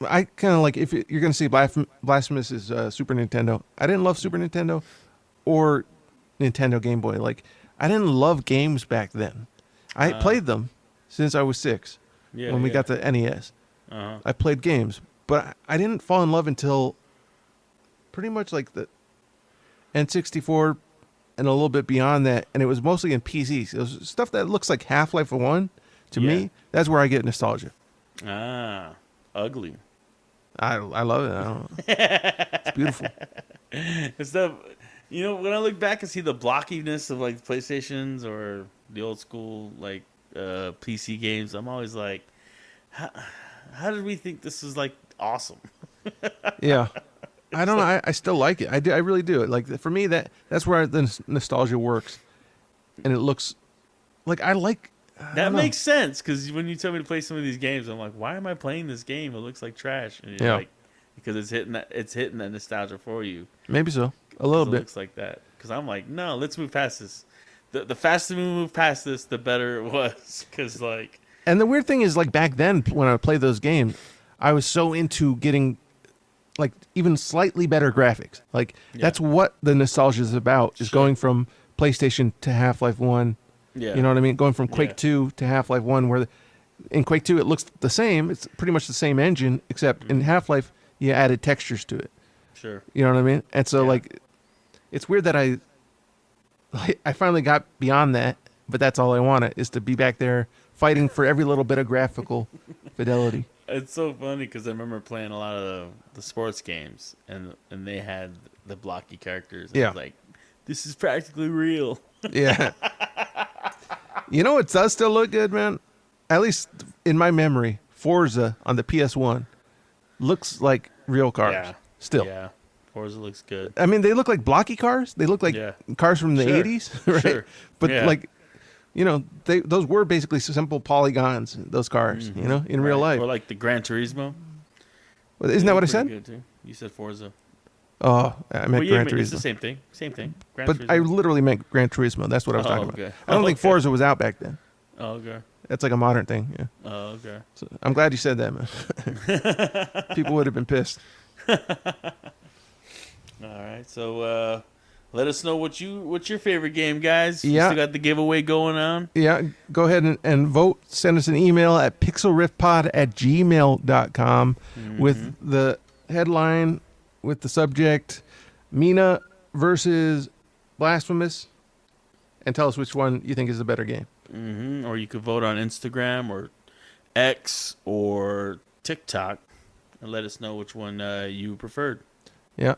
Speaker 3: I kind of like if you're going to see Blasphemous is Super Nintendo. I didn't love Super Nintendo or Nintendo Game Boy. Like I didn't love games back then. I played them since I was 6
Speaker 4: Yeah.
Speaker 3: when we got the NES.
Speaker 4: Uh-huh.
Speaker 3: I played games, but I didn't fall in love until pretty much like the N64 and a little bit beyond that, and it was mostly in PCs. It was stuff that looks like Half-Life 1 to
Speaker 4: Yeah.
Speaker 3: me. That's where I get nostalgia.
Speaker 4: Ugly.
Speaker 3: I love it. I don't know. It's beautiful.
Speaker 4: It's the, you know, when I look back and see the blockiness of like PlayStations or the old school like PC games, I'm always like, how did we think this was like awesome?
Speaker 3: Yeah. I don't know. I still like it. I really do. Like for me, that's where the nostalgia works, and it looks like I like. I
Speaker 4: That
Speaker 3: don't know.
Speaker 4: makes sense because when you tell me to play some of these games, I'm like, why am I playing this game? It looks like trash. And you're
Speaker 3: Yeah.
Speaker 4: like, because it's hitting that nostalgia for you.
Speaker 3: Maybe so. A little
Speaker 4: It
Speaker 3: bit.
Speaker 4: looks like that. Because I'm like, no, let's move past this. The faster we move past this, the better it was. Because like,
Speaker 3: And the weird thing is, like back then, when I played those games, I was so into getting like even slightly better graphics. Like that's what the nostalgia is about. Is going from PlayStation to Half-Life 1.
Speaker 4: yeah,
Speaker 3: You know what I mean? Going from Quake
Speaker 4: Yeah.
Speaker 3: 2 to Half-Life 1, where in Quake 2 it looks the same. It's pretty much the same engine, except in Half-Life you added textures to it.
Speaker 4: sure.
Speaker 3: You know what I mean? And so
Speaker 4: Yeah.
Speaker 3: like, it's weird that I finally got beyond that, but that's all I wanted is to be back there fighting for every little bit of graphical fidelity.
Speaker 4: It's so funny because I remember playing a lot of the sports games, and they had the blocky characters. And I
Speaker 3: Yeah.
Speaker 4: was like, this is practically real.
Speaker 3: Yeah. You know what does still look good, man? At least in my memory, Forza on the PS1 looks like real cars.
Speaker 4: Yeah.
Speaker 3: Still.
Speaker 4: Yeah, Forza looks good.
Speaker 3: I mean, they look like blocky cars. They look like
Speaker 4: Yeah.
Speaker 3: cars from the
Speaker 4: Sure.
Speaker 3: 80s, right?
Speaker 4: Sure.
Speaker 3: But
Speaker 4: Yeah.
Speaker 3: like, you know, those were basically simple polygons, those cars, you know, in real life.
Speaker 4: Or like the Gran Turismo.
Speaker 3: Isn't that what I
Speaker 4: Pretty
Speaker 3: said?
Speaker 4: good, too. You said Forza.
Speaker 3: Oh, I meant
Speaker 4: Well, yeah,
Speaker 3: Gran
Speaker 4: it's the
Speaker 3: Turismo.
Speaker 4: same thing. Same thing. Gran
Speaker 3: But
Speaker 4: Turismo.
Speaker 3: I literally meant Gran Turismo. That's what I was
Speaker 4: Oh,
Speaker 3: talking
Speaker 4: okay.
Speaker 3: about. I don't think
Speaker 4: Okay.
Speaker 3: Forza was out back then.
Speaker 4: Oh, okay.
Speaker 3: That's like a modern thing. Yeah.
Speaker 4: Oh, okay.
Speaker 3: So I'm glad you said that, man. People would have been pissed.
Speaker 4: All right. So let us know what's your favorite game, guys.
Speaker 3: Yeah.
Speaker 4: We still got the giveaway going on.
Speaker 3: Yeah, go ahead and vote. Send us an email at pixelriffpod@gmail.com with the headline, with the subject, Mina versus Blasphemous, and tell us which one you think is the better game.
Speaker 4: Or you could vote on Instagram or X or TikTok and let us know which one you preferred.
Speaker 3: Yeah,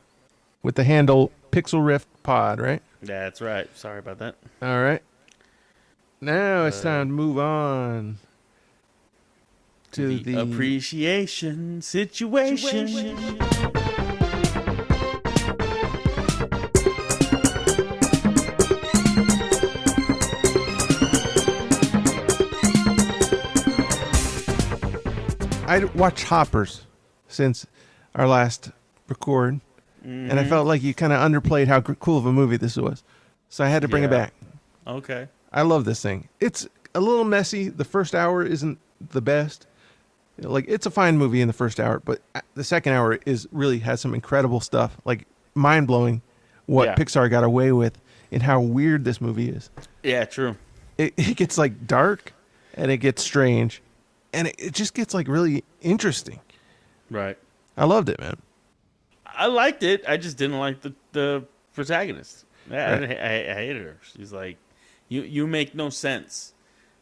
Speaker 3: with the handle pixelriffpod, right?
Speaker 4: That's right. Sorry about that.
Speaker 3: All right. Now it's time to move on to the
Speaker 4: appreciation situation.
Speaker 3: I watched Hoppers since our last record, and I felt like you kind of underplayed how cool of a movie this was, so I had to bring it back.
Speaker 4: Okay.
Speaker 3: I love this thing. It's a little messy. The first hour isn't the best. Like, it's a fine movie in the first hour, but the second hour really has some incredible stuff, like mind-blowing what Pixar got away with and how weird this movie is.
Speaker 4: Yeah, true.
Speaker 3: It gets like dark, and it gets strange, and it just gets like really interesting.
Speaker 4: Right.
Speaker 3: I loved it, man.
Speaker 4: I liked it. I just didn't like the protagonist. I
Speaker 3: Right.
Speaker 4: hated her. She's like, you make no sense.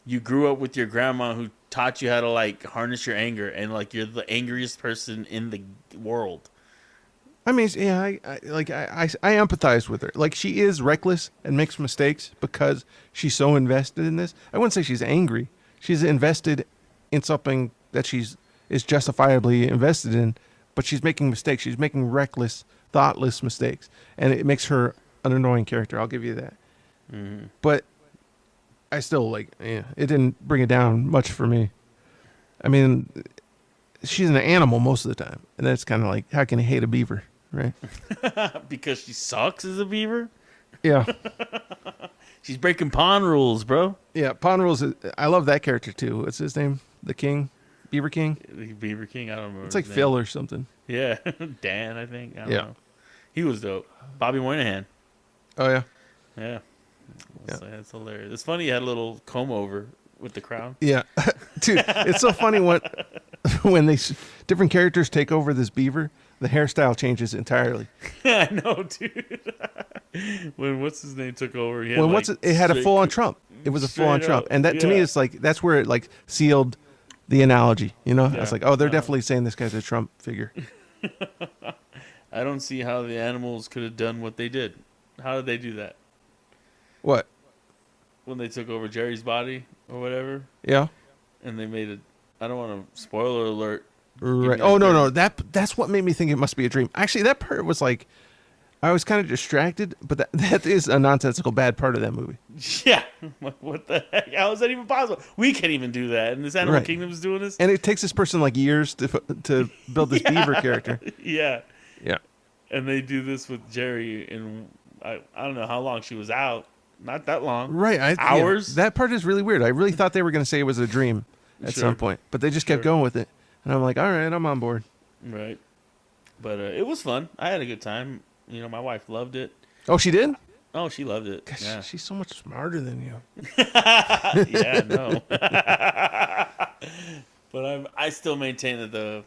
Speaker 4: You grew up with your grandma who taught you how to like harness your anger, and like you're the angriest person in the world.
Speaker 3: I mean, yeah, I empathize with her. Like, she is reckless and makes mistakes because she's so invested in this. I wouldn't say she's angry. She's invested in something that is justifiably invested in, but she's making mistakes. She's making reckless, thoughtless mistakes, and it makes her an annoying character. I'll give you that.
Speaker 4: Mm-hmm.
Speaker 3: But I still it didn't bring it down much for me. I mean, she's an animal most of the time, and that's kind of like, how can you hate a beaver, right?
Speaker 4: Because she sucks as a beaver.
Speaker 3: Yeah.
Speaker 4: She's breaking pond rules, bro.
Speaker 3: Yeah, Pond Rules. I love that character too. What's his name? The King, Beaver King.
Speaker 4: Beaver King. I don't remember.
Speaker 3: It's like
Speaker 4: his name.
Speaker 3: Phil or something.
Speaker 4: Yeah, Dan. I think. I don't
Speaker 3: Yeah.
Speaker 4: know. He was dope. Bobby Moynihan.
Speaker 3: Oh yeah.
Speaker 4: Yeah. That's hilarious. It's funny. He had a little comb over with the crown.
Speaker 3: Yeah, dude, it's so funny when different characters take over this beaver, the hairstyle changes entirely.
Speaker 4: I know, dude. When what's his name took over, he had
Speaker 3: It had a full on Trump. It was a full on Trump, and that to me is like, that's where it like sealed the analogy. You know, I was like, oh, they're definitely saying this guy's a Trump figure.
Speaker 4: I don't see how the animals could have done what they did. How did they do that?
Speaker 3: What?
Speaker 4: When they took over Jerry's body or whatever,
Speaker 3: Yeah.
Speaker 4: and they made it. I don't want to spoiler alert.
Speaker 3: Right. Oh no, that's what made me think it must be a dream. Actually, that part was like, I was kind of distracted, but that is a nonsensical bad part of that movie.
Speaker 4: Yeah. What the heck? How is that even possible? We can't even do that, and this Animal
Speaker 3: Right.
Speaker 4: Kingdom is doing this.
Speaker 3: And it takes this person like years to build this beaver character.
Speaker 4: Yeah.
Speaker 3: Yeah.
Speaker 4: And they do this with Jerry, and I don't know how long she was out. Not that long.
Speaker 3: Right.
Speaker 4: Hours.
Speaker 3: Yeah, that part is really weird. I really thought they were going to say it was a dream at some point, but they just kept going with it. And I'm like, all right, I'm on board.
Speaker 4: Right. But it was fun. I had a good time. You know, my wife loved it.
Speaker 3: Oh, she did?
Speaker 4: Oh, she loved it.
Speaker 3: Gosh,
Speaker 4: Yeah.
Speaker 3: she's so much smarter than you.
Speaker 4: Yeah, no. But I still maintain that the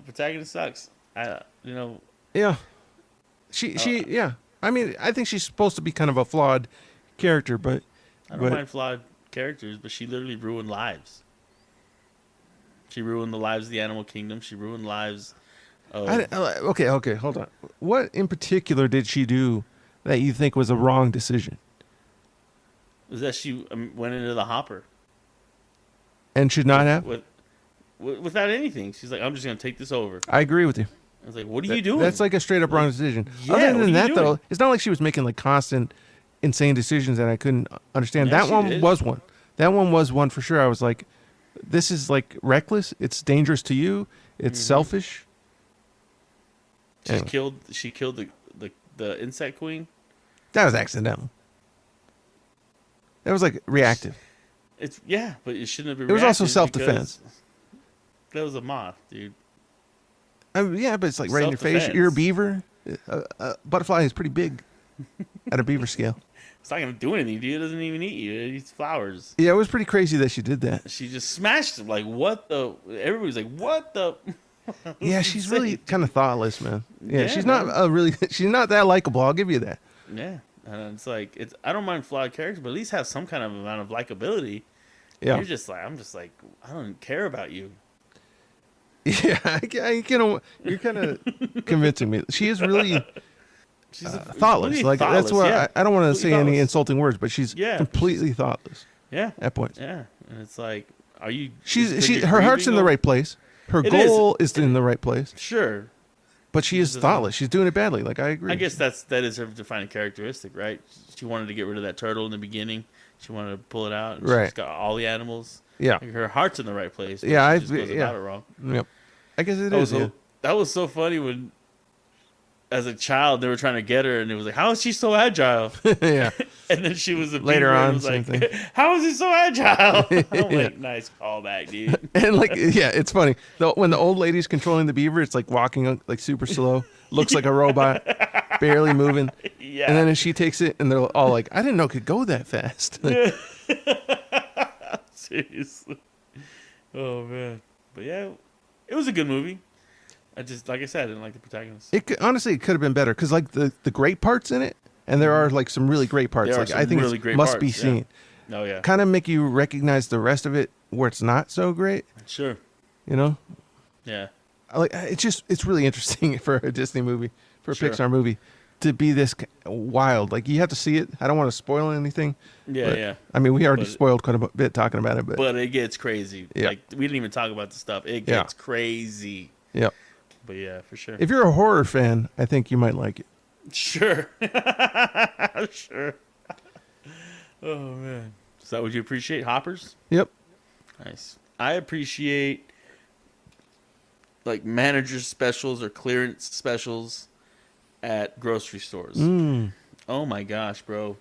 Speaker 4: protagonist sucks.
Speaker 3: Yeah. Yeah. I mean, I think she's supposed to be kind of a flawed character, but
Speaker 4: I don't mind flawed characters, but she literally ruined lives. She ruined the lives of the animal kingdom. She ruined lives of...
Speaker 3: okay, hold on. What in particular did she do that you think was a wrong decision?
Speaker 4: Was that she went into the hopper.
Speaker 3: And should not have?
Speaker 4: Without anything. She's like, I'm just going to take this over.
Speaker 3: I agree with you.
Speaker 4: I was like, what are you doing?
Speaker 3: That's like a straight up wrong decision.
Speaker 4: Yeah,
Speaker 3: Other
Speaker 4: what
Speaker 3: than
Speaker 4: are you
Speaker 3: that, though,
Speaker 4: doing?
Speaker 3: it's not like she was making like constant, insane decisions that I couldn't understand.
Speaker 4: Yeah,
Speaker 3: That
Speaker 4: she
Speaker 3: one
Speaker 4: did.
Speaker 3: was one. That one was one for sure. I was like, this is like reckless. It's dangerous to you. It's selfish. Anyway.
Speaker 4: She killed the insect queen.
Speaker 3: That was accidental. That was like reactive.
Speaker 4: But it shouldn't have been.
Speaker 3: It was also
Speaker 4: reactive
Speaker 3: self-defense.
Speaker 4: because That was a moth, dude.
Speaker 3: Yeah, but it's like right in your face.
Speaker 4: Self-defense.
Speaker 3: You're a beaver. A butterfly is pretty big at a beaver scale.
Speaker 4: It's not gonna do anything, dude. It doesn't even eat you. It eats flowers.
Speaker 3: Yeah, it was pretty crazy that she did that.
Speaker 4: She just smashed it. Like, what the? Everybody's like, what the?
Speaker 3: Yeah, she's really kind of thoughtless, man. Yeah,
Speaker 4: Yeah,
Speaker 3: she's
Speaker 4: man.
Speaker 3: not she's not that likable. I'll give you that.
Speaker 4: Yeah, and it's like I don't mind flawed characters, but at least have some kind of amount of likability.
Speaker 3: Yeah.
Speaker 4: I'm just like, I don't care about you.
Speaker 3: Yeah, you're kind of convincing me. She is really
Speaker 4: She's
Speaker 3: thoughtless.
Speaker 4: really
Speaker 3: Like that's
Speaker 4: thoughtless,
Speaker 3: why
Speaker 4: yeah.
Speaker 3: I don't want to
Speaker 4: Completely
Speaker 3: say any
Speaker 4: thoughtless.
Speaker 3: insulting words, but she's
Speaker 4: Yeah.
Speaker 3: completely thoughtless
Speaker 4: Yeah,
Speaker 3: at points.
Speaker 4: yeah, and it's like Are you?
Speaker 3: Her heart's in the right place. Her goal is in the right place.
Speaker 4: Sure.
Speaker 3: But she is thoughtless. She's doing it badly. Like, I agree.
Speaker 4: I guess that is her defining characteristic, right? She wanted to get rid of that turtle in the beginning. She wanted to pull it out. And She's got all the animals.
Speaker 3: Yeah.
Speaker 4: Like, her heart's in the right place.
Speaker 3: Yeah,
Speaker 4: she just goes about it wrong.
Speaker 3: Yep. I guess it is.
Speaker 4: That was so funny when, as a child, they were trying to get her, and it was like, "How is she so agile?"
Speaker 3: Yeah.
Speaker 4: And then she was
Speaker 3: later on.
Speaker 4: Was like, "How is he so agile?" I'm like, "Nice callback, dude."
Speaker 3: And like, yeah, it's funny. When the old lady's controlling the beaver, it's like walking like super slow, looks like a robot, barely moving.
Speaker 4: Yeah.
Speaker 3: And then as she takes it, and they're all like, "I didn't know it could go that fast." Like,
Speaker 4: seriously. Oh man, but yeah, it was a good movie. Like I said, I didn't like the protagonist.
Speaker 3: Honestly, it could have been better because like the great parts in it, and there are like some really great parts. Like I think really it must be seen.
Speaker 4: Yeah. Oh yeah.
Speaker 3: Kind of make you recognize the rest of it where it's not so great.
Speaker 4: Sure.
Speaker 3: You know.
Speaker 4: Yeah.
Speaker 3: Like it's really interesting for a Disney movie, for a Pixar movie, to be this wild. Like you have to see it. I don't want to spoil anything.
Speaker 4: Yeah, yeah.
Speaker 3: I mean, we already spoiled quite a bit talking about it, but
Speaker 4: it gets crazy. Yeah. Like we didn't even talk about the stuff. It gets crazy.
Speaker 3: Yep.
Speaker 4: But yeah, for sure.
Speaker 3: If you're a horror fan, I think you might like it.
Speaker 4: Sure. Sure. Oh man. Is that what you appreciate? Hoppers?
Speaker 3: Yep.
Speaker 4: Nice. I appreciate like manager specials or clearance specials at grocery stores. Oh my gosh, bro.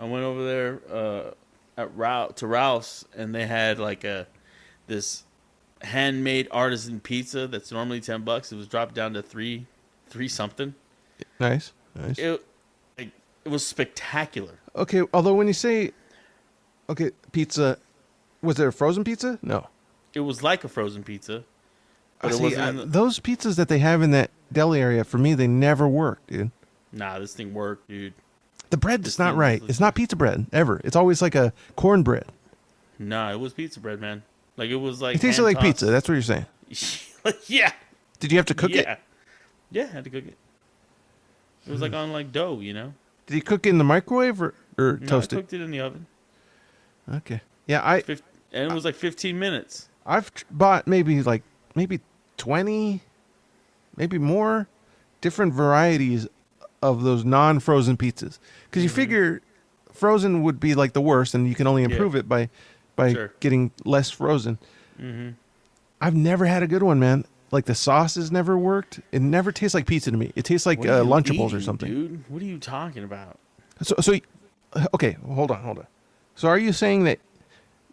Speaker 4: I went over there to Ralph's, and they had like this handmade artisan pizza that's normally $10. It was dropped down to three something.
Speaker 3: Nice.
Speaker 4: It was spectacular.
Speaker 3: Okay, although when you say pizza, was it a frozen pizza? No.
Speaker 4: It was like a frozen pizza. But it wasn't
Speaker 3: those pizzas that they have in that deli area, for me, they never work, dude.
Speaker 4: Nah, this thing worked, dude.
Speaker 3: The bread is not right. It's not pizza bread, ever. It's always like a cornbread.
Speaker 4: Nah, it was pizza bread, man. Like, it was like...
Speaker 3: It tasted like pizza. That's what you're saying.
Speaker 4: Yeah.
Speaker 3: Did you have to cook it?
Speaker 4: Yeah, I had to cook it. It was like on like dough, you know?
Speaker 3: Did you cook it in the microwave or toast it?
Speaker 4: I cooked it in the oven.
Speaker 3: Okay. Yeah,
Speaker 4: and it was like 15 minutes.
Speaker 3: I've bought maybe 20, maybe more different varieties of those non-frozen pizzas. Because you figure frozen would be like the worst, and you can only improve it by getting less frozen. Mm-hmm. I've never had a good one, man. Like the sauces never worked. It never tastes like pizza to me. It tastes like Lunchables or something.
Speaker 4: Dude, what are you talking about?
Speaker 3: So okay, hold on. So are you saying that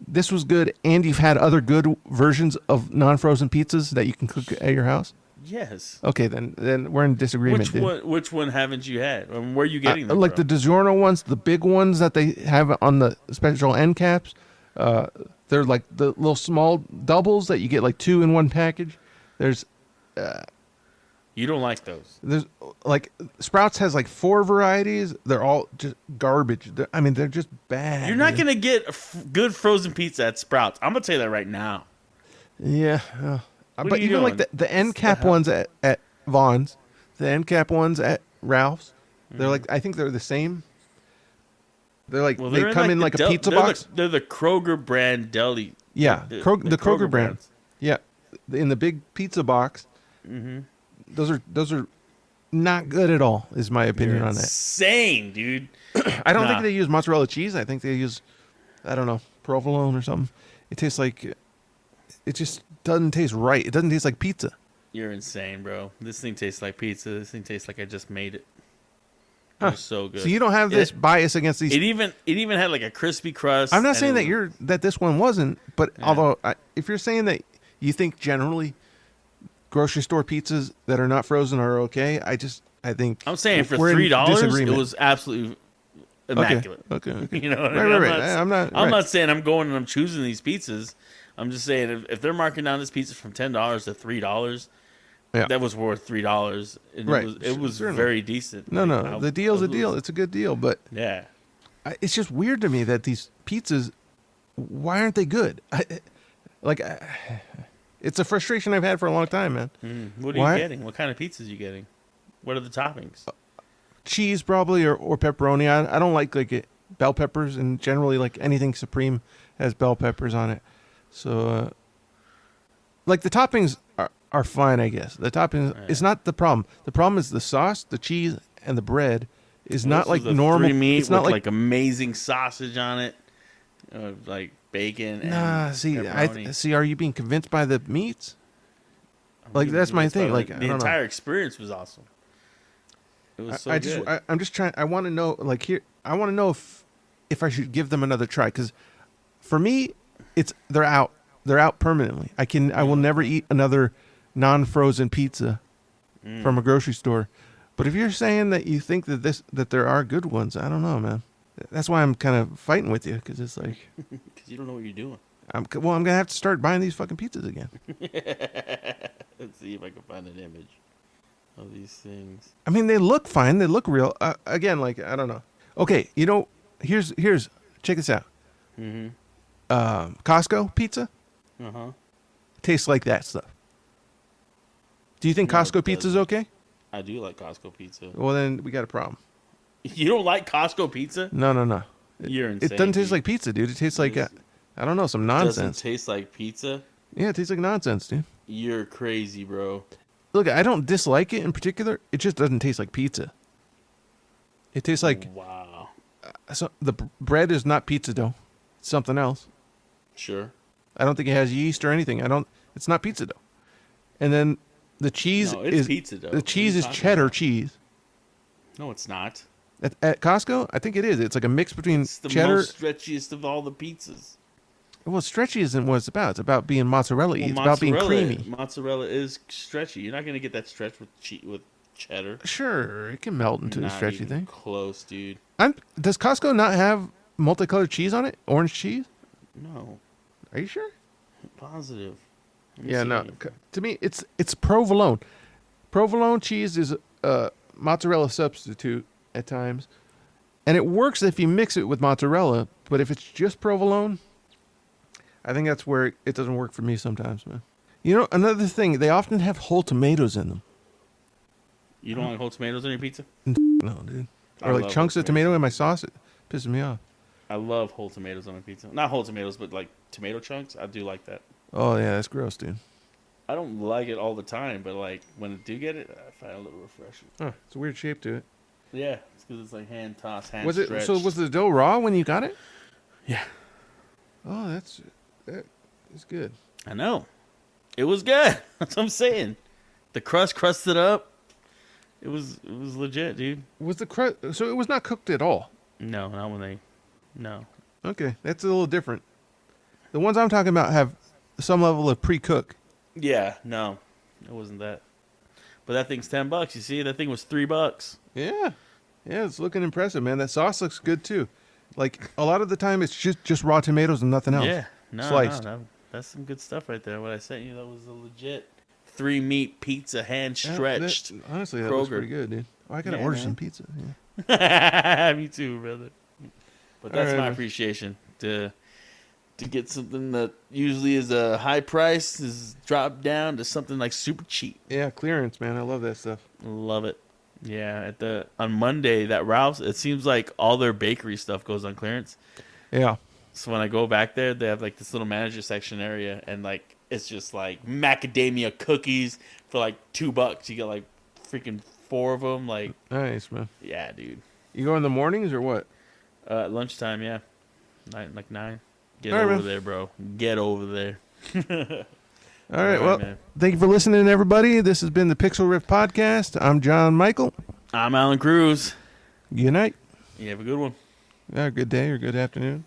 Speaker 3: this was good, and you've had other good versions of non-frozen pizzas that you can cook at your house?
Speaker 4: Yes.
Speaker 3: Okay, then we're in disagreement.
Speaker 4: Which one haven't you had? I mean, where are you getting them
Speaker 3: like
Speaker 4: from?
Speaker 3: the DiGiorno ones, the big ones that they have on the special end caps. They're like the little small doubles that you get like 2 in one package. There's
Speaker 4: you don't like those.
Speaker 3: There's like Sprouts has like 4 varieties. They're all just garbage. They're just bad.
Speaker 4: You're not gonna get good frozen pizza at Sprouts. I'm gonna tell you that right now.
Speaker 3: Yeah, but even doing? Like the end cap ones at Vaughn's, the end cap ones at Ralph's, they're like, I think they're the same. They're like they come in like a pizza box.
Speaker 4: They're the Kroger brand deli.
Speaker 3: Yeah, the Kroger brand. Yeah, in the big pizza box. Mm-hmm. Those are not good at all, is my opinion on that.
Speaker 4: Insane, dude.
Speaker 3: I don't think they use mozzarella cheese. I think they use, I don't know, provolone or something. It tastes like, it just doesn't taste right. It doesn't taste like pizza.
Speaker 4: You're insane, bro. This thing tastes like pizza. This thing tastes like I just made it. It was so good.
Speaker 3: So you don't have this bias against these.
Speaker 4: It even had like a crispy crust.
Speaker 3: I'm not saying that this one wasn't, but although if you're saying that you think generally grocery store pizzas that are not frozen are okay, I think
Speaker 4: I'm saying for $3 it was absolutely immaculate.
Speaker 3: Okay.
Speaker 4: You know what I mean?
Speaker 3: Right.
Speaker 4: I'm not saying I'm going and I'm choosing these pizzas. I'm just saying if they're marking down this pizza from $10 to $3, that was worth $3. And
Speaker 3: right.
Speaker 4: It was very decent.
Speaker 3: No. The deal's a deal. It's a good deal, but
Speaker 4: yeah,
Speaker 3: it's just weird to me that these pizzas, why aren't they good? It's a frustration I've had for a long time, man.
Speaker 4: What are you getting? What kind of pizzas are you getting? What are the toppings?
Speaker 3: Cheese probably or pepperoni. I don't like bell peppers, and generally like anything Supreme has bell peppers on it. So, like the toppings are fine, I guess. The toppings is not the problem. The problem is the sauce, the cheese, and the bread is not like normal.
Speaker 4: Meat
Speaker 3: it's not
Speaker 4: with like amazing sausage on it, like bacon.
Speaker 3: Nah,
Speaker 4: and
Speaker 3: see,
Speaker 4: pepperoni.
Speaker 3: Are you being convinced by the meats? Like that's my thing. Like
Speaker 4: the entire experience was awesome. It was so good.
Speaker 3: I'm just trying. I want to know. Like here, I want to know if I should give them another try. Because for me, they're out. They're out permanently. I will never eat another non-frozen pizza from a grocery store. But if you're saying that you think that there are good ones, I don't know, man. That's why I'm kind of fighting with you, because it's like
Speaker 4: because you don't know what you're doing.
Speaker 3: I'm gonna have to start buying these fucking pizzas again.
Speaker 4: Let's see if I can find an image of these things.
Speaker 3: I mean, they look fine. They look real. Again, like I don't know. Okay, here's check this out. Costco pizza. Tastes like that stuff. Do you think Costco pizza is okay?
Speaker 4: I do like Costco pizza.
Speaker 3: Well, then we got a problem.
Speaker 4: You don't like Costco pizza?
Speaker 3: No.
Speaker 4: You're insane.
Speaker 3: It doesn't taste like pizza, dude. It tastes like I don't know, some nonsense.
Speaker 4: Doesn't taste like pizza?
Speaker 3: Yeah, it tastes like nonsense, dude.
Speaker 4: You're crazy, bro.
Speaker 3: Look, I don't dislike it in particular. It just doesn't taste like pizza. It tastes like
Speaker 4: wow.
Speaker 3: So the bread is not pizza dough. It's something else.
Speaker 4: Sure.
Speaker 3: I don't think it has yeast or anything. It's not pizza dough. And then the cheese is
Speaker 4: pizza dough.
Speaker 3: The cheese is cheddar cheese.
Speaker 4: No, it's not.
Speaker 3: At Costco, I think it is. It's like a mix between
Speaker 4: it's the
Speaker 3: cheddar.
Speaker 4: Most stretchiest of all the pizzas.
Speaker 3: Well, stretchy isn't what it's about. It's about being mozzarella. It's about being creamy.
Speaker 4: Mozzarella is stretchy. You're not gonna get that stretch with cheddar.
Speaker 3: Sure, it can melt into a stretchy thing.
Speaker 4: Close, dude.
Speaker 3: Does Costco not have multicolored cheese on it? Orange cheese?
Speaker 4: No.
Speaker 3: Are you sure?
Speaker 4: Positive.
Speaker 3: Yeah, no. To me, it's provolone. Provolone cheese is a mozzarella substitute at times, and it works if you mix it with mozzarella. But if it's just provolone, I think that's where it doesn't work for me sometimes, man. You know, another thing, they often have whole tomatoes in them.
Speaker 4: You don't like whole tomatoes on your pizza?
Speaker 3: No, dude. Or like chunks of tomato in my sauce. It pisses me off.
Speaker 4: I love whole tomatoes on my pizza. Not whole tomatoes, but like tomato chunks. I do like that.
Speaker 3: Oh, yeah, that's gross, dude.
Speaker 4: I don't like it all the time, but like when I do get it, I find it a little refreshing.
Speaker 3: Huh, it's a weird shape to it.
Speaker 4: Yeah, it's because it's like hand tossed, hand
Speaker 3: was
Speaker 4: stretched.
Speaker 3: So was the dough raw when you got it?
Speaker 4: Yeah.
Speaker 3: Oh, that is good.
Speaker 4: I know. It was good. That's what I'm saying. The crust crusted up. It was legit, dude.
Speaker 3: Was the crust? So it was not cooked at all?
Speaker 4: No, not when they. No.
Speaker 3: Okay, that's a little different. The ones I'm talking about have some level of pre-cook.
Speaker 4: Yeah, no, it wasn't that. But that thing's $10. You see, that thing was $3.
Speaker 3: Yeah, it's looking impressive, man. That sauce looks good too. Like a lot of the time, it's just raw tomatoes and nothing else.
Speaker 4: Yeah,
Speaker 3: sliced.
Speaker 4: No, that's some good stuff right there. What I sent you, that was a legit 3-meat pizza, hand stretched.
Speaker 3: Honestly, that looks pretty good, dude. Oh, I gotta order some pizza.
Speaker 4: Yeah. Me too, brother. But that's my
Speaker 3: man.
Speaker 4: appreciation to get something that usually is a high price is dropped down to something like super cheap.
Speaker 3: Yeah, clearance, man. I love that stuff.
Speaker 4: Love it. Yeah, on Monday that Ralph's, it seems like all their bakery stuff goes on clearance.
Speaker 3: Yeah.
Speaker 4: So when I go back there, they have like this little manager section area, and like it's just like macadamia cookies for like $2. You get like freaking 4 of them. Like
Speaker 3: Nice, man.
Speaker 4: yeah, dude.
Speaker 3: You go in the mornings or what?
Speaker 4: Lunchtime, yeah, 9. Get
Speaker 3: All right,
Speaker 4: over
Speaker 3: man.
Speaker 4: there, bro. Get over there.
Speaker 3: All right, well,
Speaker 4: man.
Speaker 3: thank you for listening, everybody. This has been the Pixel Riff Podcast. I'm John Michael.
Speaker 4: I'm Alan Cruz.
Speaker 3: Good night.
Speaker 4: You have a good one.
Speaker 3: Good day or good afternoon.